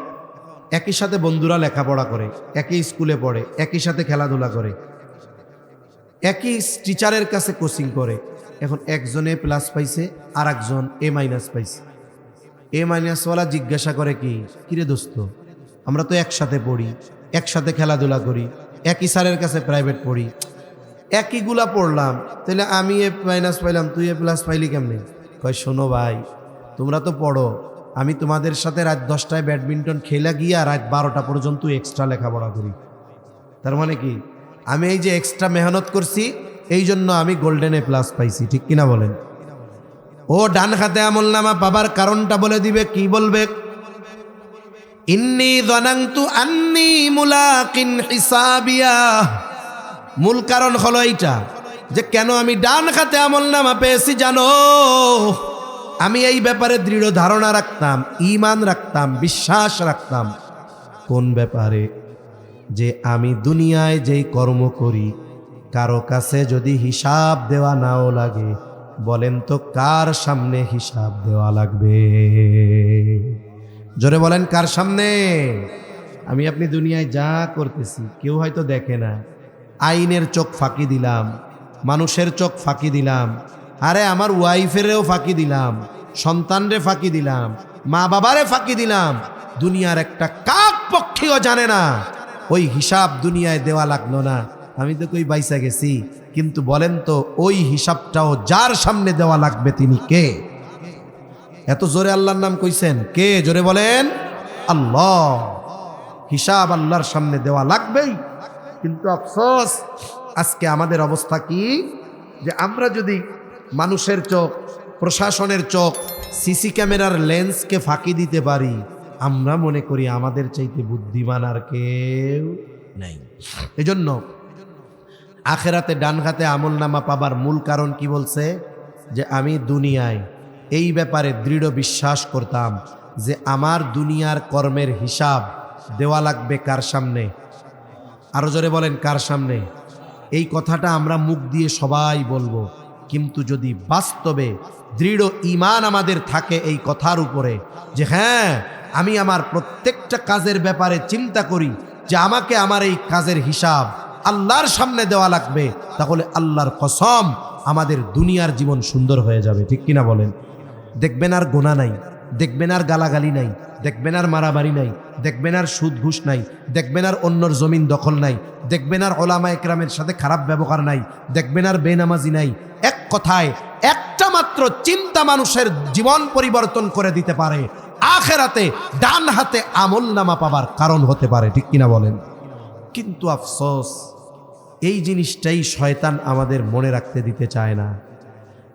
একই সাথে বন্ধুরা লেখাপড়া করে, একই স্কুলে পড়ে, একই সাথে খেলাধুলা করে, একই টিচারের কাছে কোচিং করে। এখন একজনে প্লাস পাইছে আর একজন এ মাইনাস পাইছে। এ মাইনাসওয়ালা জিজ্ঞাসা করে, কি কিরে দোস্ত, আমরা তো একসাথে পড়ি, একসাথে খেলাধুলা করি, একই স্যারের কাছে প্রাইভেট পড়ি, একইগুলা পড়লাম, তাহলে আমি এ মাইনাস পাইলাম, তুই এ প্লাস পাইলি কেমনে? কয়, শোনো ভাই, তোমরা তো পড়ো, আমি তোমাদের সাথে রাত 10টায় ব্যাডমিন্টন খেলা গিয়া রাত 12টা পর্যন্ত এক্সট্রা লেখাপড়া করি। তার মানে কি, আমি এই যে এক্সট্রা মেহনত করছি, এই জন্য আমি গোল্ডেন এ প্লাস পাইছি। ঠিক কিনা বলেন? ও ডান হাতে আমলনামা পাবার কারণটা বলে দিবে। কি বলবে? ইন্নী যানানতু আন্নী মুলাকিন হিসাবিয়া। মূল কারণ হলো এইটা যে কেন আমি ডান হাতে আমলনামা পেয়েছি জানো? আমি এই ব্যাপারে দৃঢ় ধারণা রাখতাম, ঈমান রাখতাম, বিশ্বাস রাখতাম। কোন ব্যাপারে? যে আমি দুনিয়ায় যেই কর্ম করি, কারো কাছে যদি হিসাব দেওয়া নাও লাগে, বলেন তো কার সামনে হিসাব দেওয়া লাগবে? জোরে বলেন, কার সামনে? আমি আপনি দুনিয়ায় যা করতেছি কেউ হয়তো দেখে না, আইনের চোখ ফাঁকি দিলাম, মানুষের চোখ ফাঁকি দিলাম, আরে আমার ওয়াইফেরও ফাঁকি দিলাম, সন্তানরে ফাঁকি দিলাম, মা বাবারে ফাঁকি দিলাম, দুনিয়ার একটা কাক পক্ষীও জানে না। ওই হিসাব দুনিয়ায় দেওয়া লাগলো না, আমি তো কই বাইসা গেছি। কিন্তু বলেন তো, ওই হিসাবটাও যার সামনে দেওয়া লাগবে তিনি কে? এত জোরে আল্লাহর নাম কইছেন, কে? জোরে বলেন, আল্লাহ। হিসাব আল্লাহর সামনে দেওয়া লাগবেই। কিন্তু আফসোস, আজকে আমাদের অবস্থা কি? যে আমরা যদি মানুষের চোখ, প্রশাসনের চোখ, সিসি ক্যামেরার লেন্সকে ফাঁকি দিতে পারি, আমরা মনে করি আমাদের চাইতে বুদ্ধিমান আর কেউ নাই। এজন্য আখেরাতে ডান হাতে আমলনামা পাবার মূল কারণ কি বলছে? যে আমি দুনিয়ায় এই ব্যাপারে দৃঢ় বিশ্বাস করতাম যে আমার দুনিয়ার কর্মের হিসাব দেওয়া লাগবে কার সামনে? আরো জোরে বলেন, কার সামনে? এই কথাটা আমরা মুখ দিয়ে সবাই বলবো, কিন্তু যদি বাস্তবে দৃঢ় ঈমান আমাদের থাকে এই কথার উপরে যে হ্যাঁ, আমি আমার প্রত্যেকটা কাজের ব্যাপারে চিন্তা করি যে আমাকে আমার এই কাজের হিসাব আল্লাহর সামনে দেওয়া লাগবে, তাহলে আল্লাহর কসম আমাদের দুনিয়ার জীবন সুন্দর হয়ে যাবে। ঠিক কিনা বলেন? দেখবেন আর গোনা নাই, দেখবেন আর গালাগালি নাই, দেখবেন আর মারামারি নাই, দেখবেন আর সুদ ঘুষ নাই, দেখবেন আর অন্যর জমিন দখল নাই, দেখবেন আর ওলামা একরামের সাথে খারাপ ব্যবহার নাই, দেখবেন আর বেনামাজি নাই। এক কথায় একটা মাত্র চিন্তা মানুষের জীবন পরিবর্তন করে দিতে পারে, আখেরাতে ডান হাতে আমলনামা পাবার কারণ হতে পারে। ঠিক কিনা বলেন? কিন্তু আফসোস, এই জিনিসটাই শয়তান আমাদের মনে রাখতে দিতে চায় না।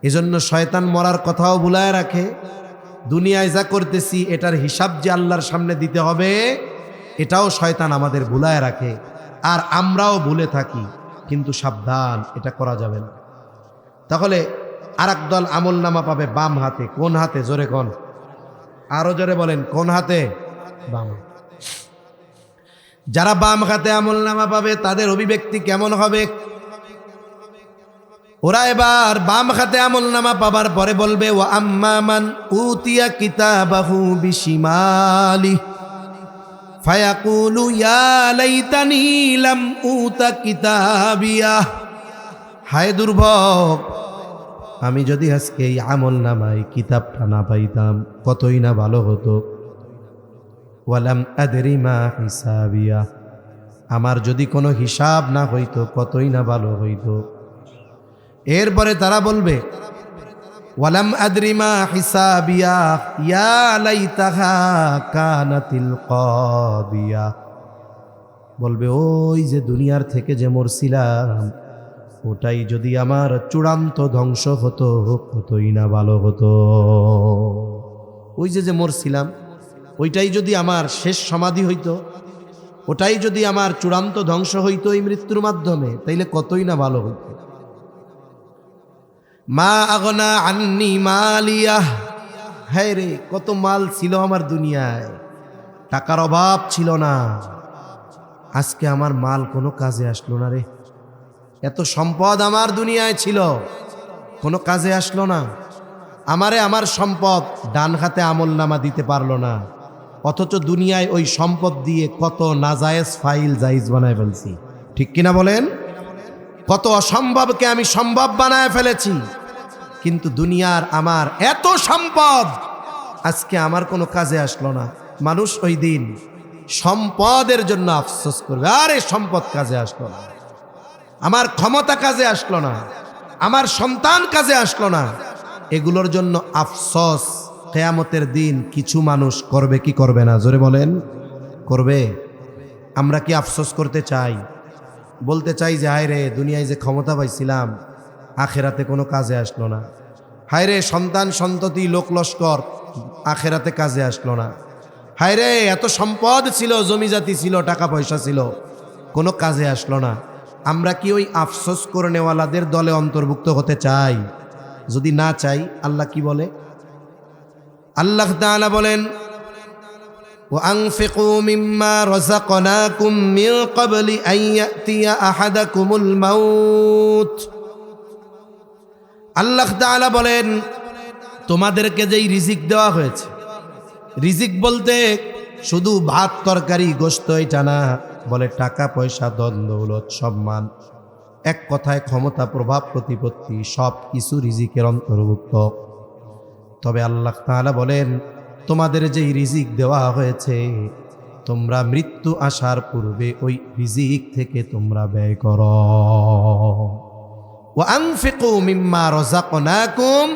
এজন্য শয়তান মরার কথাও ভুলায় রাখে। দুনিয়ায় যা করতেছি এটার হিসাব যে আল্লাহর সামনে দিতে হবে, এটাও শয়তান আমাদের ভুলায় রাখে, আর আমরাও ভুলে থাকি। কিন্তু সাবধান, এটা করা যাবে না। তাহলে আর একদল আমলনামা পাবে বাম হাতে। কোন হাতে? জোরে কোন, আরো জোরে বলেন, কোন হাতে? বাম। যারা বাম হাতে আমলনামা পাবে তাদের অভিব্যক্তি কেমন হবে? ওরা এবার বাম হাতে আমলনামা পাবার পরে বলবে ওয়া আম্মা মান উতিয়া কিতাবাহু বিশিমালি ফায়াকুলু ইয়া লাইতানি লাম উতা কিতাবিয়া। হায় দুর্ভোগ, আমি যদি আজকে এই আমলনামায় কিতাবটা না পাইতাম কতই না ভালো হতো। ওয়ালাম আদরি মা হিসাবিয়া, আমার যদি কোনো হিসাব না হইতো কতই না ভালো হইতো। এরপরে তারা বলবে ওয়ালাম আদরি মা হিসাবিয়া ইয়া লাইতাহা কানাতিল কাদিয়া, বলবে ওই যে দুনিয়ার থেকে যে মরছিলাম ওটাই যদি আমার চূড়ান্ত ধ্বংস হতো কতই না ভালো হতো। ওই যে মরছিলাম ওইটাই যদি আমার শেষ সমাধি হইতো, ওটাই যদি আমার চূড়ান্ত ধ্বংস হইতো এই মৃত্যুর মাধ্যমে, তাইলে কতই না ভালো হইতো। মা আগনা আন্নি মালিয়া, হ্যাঁ রে কত মাল ছিল আমার দুনিয়ায়, টাকার অভাব ছিল না, আজকে আমার মাল কোনো কাজে আসলো না রে। এত সম্পদ আমার দুনিয়ায় ছিল, কোনো কাজে আসলো না। আমারে আমার সম্পদ ডান হাতে আমলনামা দিতে পারলো না, অথচ দুনিয়ায় ওই সম্পদ দিয়ে কত নাজায়েজ ফাইল জায়েজ বানায় ফেলছি। ঠিক কিনা বলেন? কত অসম্ভবকে আমি সম্ভব বানায় ফেলেছি, কিন্তু দুনিয়ার আমার এত সম্পদ আজকে আমার কোনো কাজে আসলো না। মানুষ ওই দিন সম্পদের জন্য আফসোস করবে, আরে সম্পদ কাজে আসলো না, আমার ক্ষমতা কাজে আসলো না, আমার সন্তান কাজে আসলো না, এগুলোর জন্য আফসোস কিয়ামতের দিন কিছু মানুষ করবে কি করবে না? জোরে বলেন, করবে। আমরা কি আফসোস করতে চাই? বলতে চাই যে হায় রে দুনিয়ায় যে ক্ষমতা পাইছিলাম আখেরাতে কোনো কাজে আসলো না, হায় রে সন্তান সন্ততি লোক লস্কর আখেরাতে কাজে আসলো না, হায় রে এত সম্পদ ছিল, জমি জাতি ছিল, টাকা পয়সা ছিল, কোনো কাজে আসলো না। আমরা কি ওই আফসোস করে নেওয়ালাদের দলে অন্তর্ভুক্ত হতে চাই? যদি না চাই, আল্লাহ কি বলে? আল্লাহ তাআলা বলেন وأنفقوا مما رزقناكم من قبل أن يأتي أحدكم الموت। আল্লাহ তাআলা বলেন তোমাদেরকে যেই রিজিক দেওয়া হয়েছে, রিজিক বলতে শুধু ভাত তরকারি গোশত এটা না, বলে টাকা পয়সা ধন দৌলত সম্মান, এক কথায় ক্ষমতা প্রভাব প্রতিপত্তি সব কিছু রিজিকের অন্তর্ভুক্ত। তবে আল্লাহ তাআলা বলেন তোমাদের যেই রিজিক দেওয়া হয়েছে তোমরা মৃত্যু আসার পূর্বে ওই রিজিক থেকে তোমরা ব্যয় করো। ওয়ানফিকু মিম্মা রাযাকনাকুম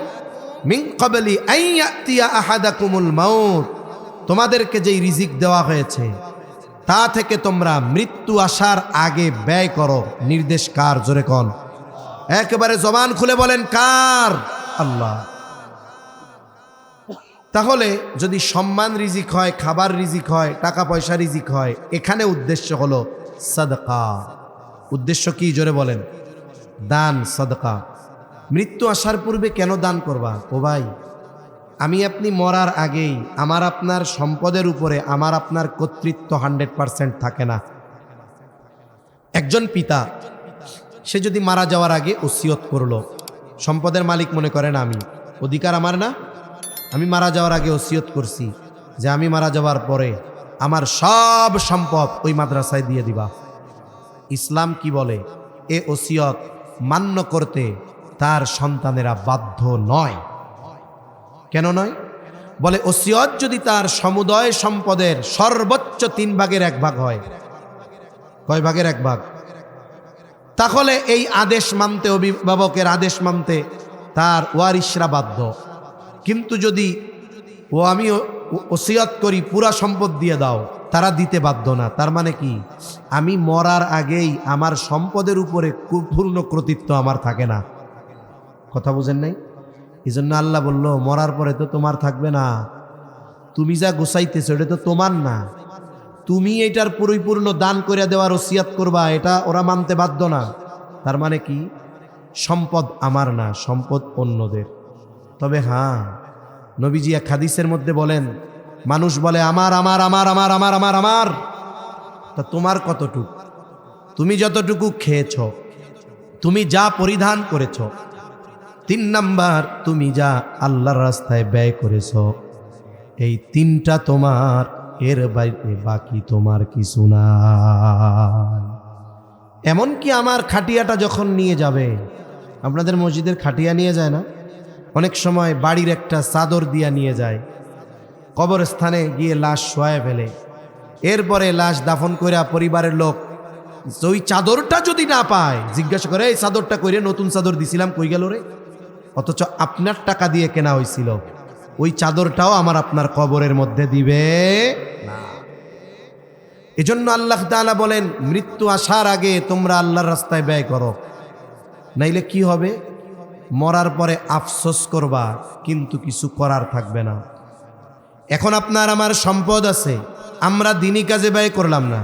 মিন ক্বাবলি আন ইয়াতিয়া আহাদাকুমুল মাউত, তোমাদেরকে যেই রিজিক দেওয়া হয়েছে তা থেকে তোমরা মৃত্যু আসার আগে ব্যয় করো। নির্দেশ কার? জোরে কোন? একেবারে জবান খুলে বলেন কার? আল্লাহ। তাহলে যদি সম্মান রিজিক হয়, খাবার রিজিক হয়, টাকা পয়সা রিজিক হয়, এখানে উদ্দেশ্য হলো সাদকা। উদ্দেশ্য কি? জোরে বলেন। দান, সাদকা। মৃত্যু আসার পূর্বে কেন দান করবা? ও ভাই, আমি আপনি মরার আগেই আমার আপনার সম্পদের উপরে আমার আপনার কর্তৃত্ব 100% থাকে না। একজন পিতা সে যদি মারা যাওয়ার আগে ওসিয়ত করলো, সম্পদের মালিক মনে করেন আমি, অধিকার আমার না, আমি মারা যাওয়ার আগে ওসিয়ত করছি যে আমি মারা যাওয়ার পরে আমার সব সম্পদ ওই মাদ্রাসায় দিয়ে দিবা। ইসলাম কি বলে? এ ওসিয়ত মান্য করতে তার সন্তানেরা বাধ্য নয়। কেন নয়? বলে ওসিয়ত যদি তার সমুদয় সম্পদের সর্বোচ্চ 3 ভাগের 1 ভাগ হয়, কয় ভাগের 1 ভাগ, তাহলে এই আদেশ মানতে, অভিভাবকের আদেশ মানতে তার ওয়ারিশরা বাধ্য। কিন্তু যদি আমি ওসিয়ত করি পুরা সম্পদ দিয়ে দাও, তারা দিতে বাধ্য না। তার মানে কি? আমি মরার আগেই আমার সম্পদের উপরে পূর্ণ কর্তৃত্ব আমার থাকে না। কথা বুঝেন নাই? এই জন্য আল্লাহ বলল মরার পরে তো তোমার থাকবে না, তুমি যা গোছাইতেছো এটা তো তোমার না, তুমি এটার পরিপূর্ণ দান করে দেওয়ার ওসিয়ত করবা, এটা ওরা মানতে বাধ্য না। তার মানে কি? সম্পদ আমার না, সম্পদ অন্যদের। তবে হ্যাঁ, নবীজি এক হাদিসের মধ্যে বলেন মানুষ বলে আমার আমার আমার আমার আমার আমার আমার, তা তোমার কতটুকু? তুমি যতটুকু খেয়েছ, তুমি যা পরিধান করেছ, 3 নাম্বার তুমি যা আল্লাহর রাস্তায় ব্যয় করেছ, এই 3টা তোমার, এর বাইরে বাকি তোমার কিছু নাই। এমনকি আমার খাটিয়াটা যখন নিয়ে যাবে, আপনাদের মসজিদের খাটিয়া নিয়ে যায় না, অনেক সময় বাড়ির একটা চাদর দিয়া নিয়ে যায়, কবরস্থানে গিয়ে লাশ শোয়ায় ফেলে, এরপরে লাশ দাফন করে পরিবারের লোক ওই চাদরটা যদি না পায় জিজ্ঞাসা করে, এই চাদরটা কইরে, নতুন চাদর দিছিলাম কই গেল রে? অথচ আপনার টাকা দিয়ে কেনা হয়েছিল, ওই চাদরটাও আমার আপনার কবরের মধ্যে দিবে না। এজন্য আল্লাহ তাআলা বলেন, মৃত্যু আসার আগে তোমরা আল্লাহর রাস্তায় ব্যয় করো, নাইলে কি হবে? মরার পরে আফসোস করবা, কিন্তু কিছু করার থাকবে না। এখন আপনার আমার সম্পদ আছে, আমরা দিনী কাজে ব্যয় করলাম না,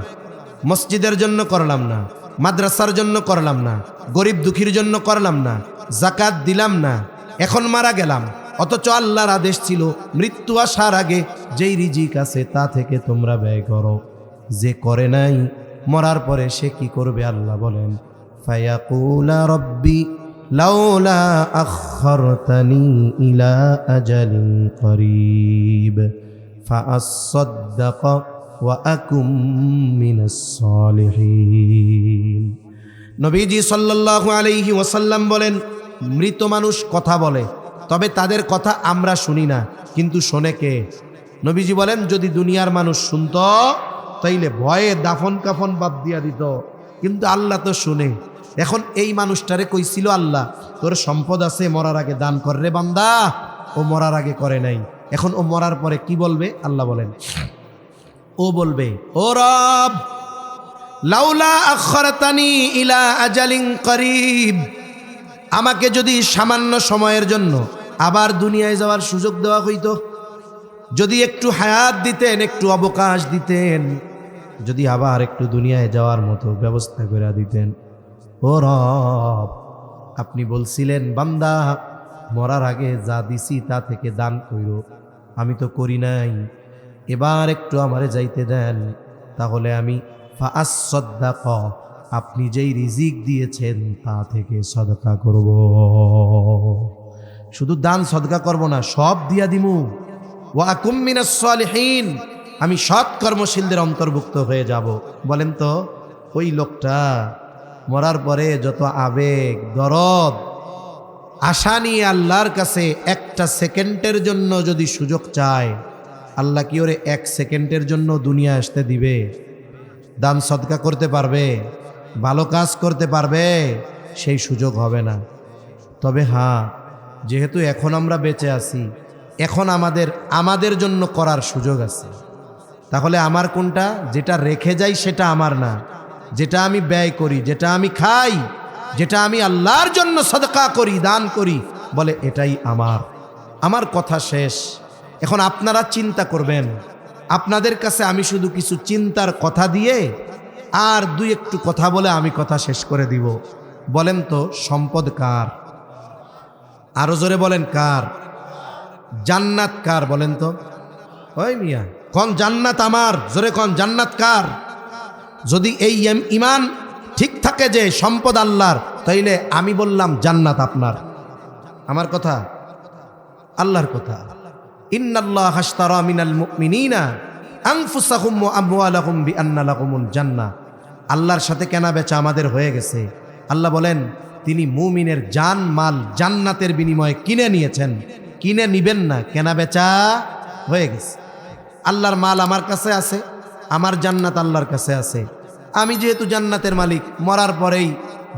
মসজিদের জন্য করলাম না, মাদ্রাসার জন্য করলাম না, গরিব দুঃখীর জন্য করলাম না, জাকাত দিলাম না, এখন মারা গেলাম। অথচ আল্লাহর আদেশ ছিল মৃত্যু আসার আগে যেই রিজিক আছে তা থেকে তোমরা ব্যয় করো। যে করে নাই, মরার পরে সে কি করবে? আল্লাহ বলেন, ফায়াকুলা রব্বি লাউলা আখখারতানি ইলা আজালিন করিব ফাআসসাদদাক ওয়া আকুম মিনাস সালিহিন। নবীজি সাল্লাল্লাহু আলাইহি ওয়াসাল্লাম বলেন, মৃত মানুষ কথা বলে, তবে তাদের কথা আমরা শুনি না, কিন্তু শোনে কে? নবীজি বলেন, যদি দুনিয়ার মানুষ শুনত তাইলে ভয়ে দাফন কাফন বাদ দিয়া দিত, কিন্তু আল্লাহ তো শুনে। এখন এই মানুষটারে কইছিল আল্লাহ, তোর সম্পদ আছে, মরার আগে দান কর রে বান্দা। ও মরার আগে করে নাই, এখন ও মরার পরে কি বলবে? আল্লাহ বলেন, ও বলবে, ও রব লাউলা আখখারতানি ইলা আজালিন করিব, আমাকে যদি সামান্য সময়ের জন্য আবার দুনিয়ায় যাওয়ার সুযোগ দেওয়া হইতো, যদি একটু হায়াত দিতেন, একটু অবকাশ দিতেন, যদি আবার একটু দুনিয়ায় যাওয়ার মতো ব্যবস্থা করে দিতেন। ও রব, আপনি বলছিলেন বান্দা মরার আগে যা দিছি তা থেকে দান কইরো, আমি তো করি নাই, এবার একটু আমারে যাইতে দেন, তাহলে আমি ফাআসসাদদাক, আপনি যেই রিজিক দিয়েছেন তা থেকে সদকা করব। শুধু দান সদকা করব না, সব দিয়া দিমু। ওয়া আকুম মিনাস সালিহিন, আমি সৎ কর্মশীলদের অন্তর্ভুক্ত হয়ে যাব। বলেন তো, ওই লোকটা মরার পরে যত আবেগ, দরদ, আশা নিয়ে আল্লাহর কাছে একটা সেকেন্ডের জন্য যদি সুযোগ চায়, আল্লাহ কি ওরে 1 সেকেন্ডের জন্য দুনিয়া আসতে দিবে? দান সদকা করতে পারবে? ভালো কাজ করতে পারবে? সেই সুযোগ হবে না। তবে হ্যাঁ, যেহেতু এখন আমরা বেঁচে আছি, এখন আমাদের জন্য করার সুযোগ আছে। তাহলে আমার কোনটা? যেটা রেখে যাই সেটা আমার না, যেটা আমি ব্যয় করি, যেটা আমি খাই, যেটা আমি আল্লাহর জন্য সদকা করি, দান করি, বলে এটাই আমার কথা শেষ। এখন আপনারা চিন্তা করবেন, আপনাদের কাছে আমি শুধু কিছু চিন্তার কথা দিয়ে আর 2-একটু কথা বলে আমি কথা শেষ করে দিব। বলেন তো, সম্পদ কার? আরো জোরে বলেন, কার? জান্নাত কার? বলেন তো। ওই মিয়া, কোন জান্নাত আমার? জোরে কোন জান্নাত কার? যদি এই ঈমান ঠিক থাকে যে সম্পদ আল্লাহর, তাইলে আমি বললাম জান্নাত আপনার। আমার কথা, আল্লাহর কথা। ইন্নাল্লাহ আশতারা মিনাল মুমিনিনা আনফুসাহুম ওয়া আমওয়ালাহুম বিআন্না লাহুমুল জান্নাহ। আল্লাহর সাথে কেনা বেচা আমাদের হয়ে গেছে। আল্লাহ বলেন, তিনি মুমিনের জান মাল জান্নাতের বিনিময়ে কিনে নিয়েছেন। কিনে নিবেন না, কেনা বেচা হয়ে গেছে। আল্লাহর মাল আমার কাছে আছে, আমার জান্নাত আল্লাহর কাছে আছে। আমি যেহেতু জান্নাতের মালিক, মরার পরেই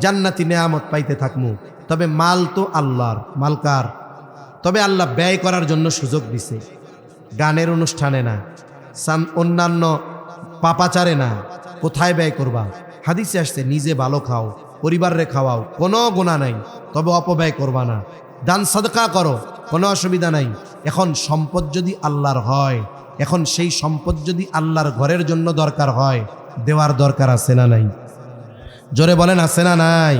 জান্নাতি নেয়ামত পাইতে থাকমু। তবে মাল তো আল্লাহর। মাল কার? তবে আল্লাহ ব্যয় করার জন্য সুযোগ দিছে। গানের অনুষ্ঠানে না, অন্যান্য পাপাচারে না। কোথায় ব্যয় করবা? হাদিসে আসছে, নিজে ভালো খাও, পরিবারে খাওয়াও, কোনো গুনাহ নাই, তবে অপব্যয় করবা না। দান সদকা করো, কোনো অসুবিধা নাই। এখন সম্পদ যদি আল্লাহর হয়, এখন সেই সম্পদ যদি আল্লাহর ঘরের জন্য দরকার হয়, দেওয়ার দরকার আছে না নাই? জোরে বলেন, আছে না নাই?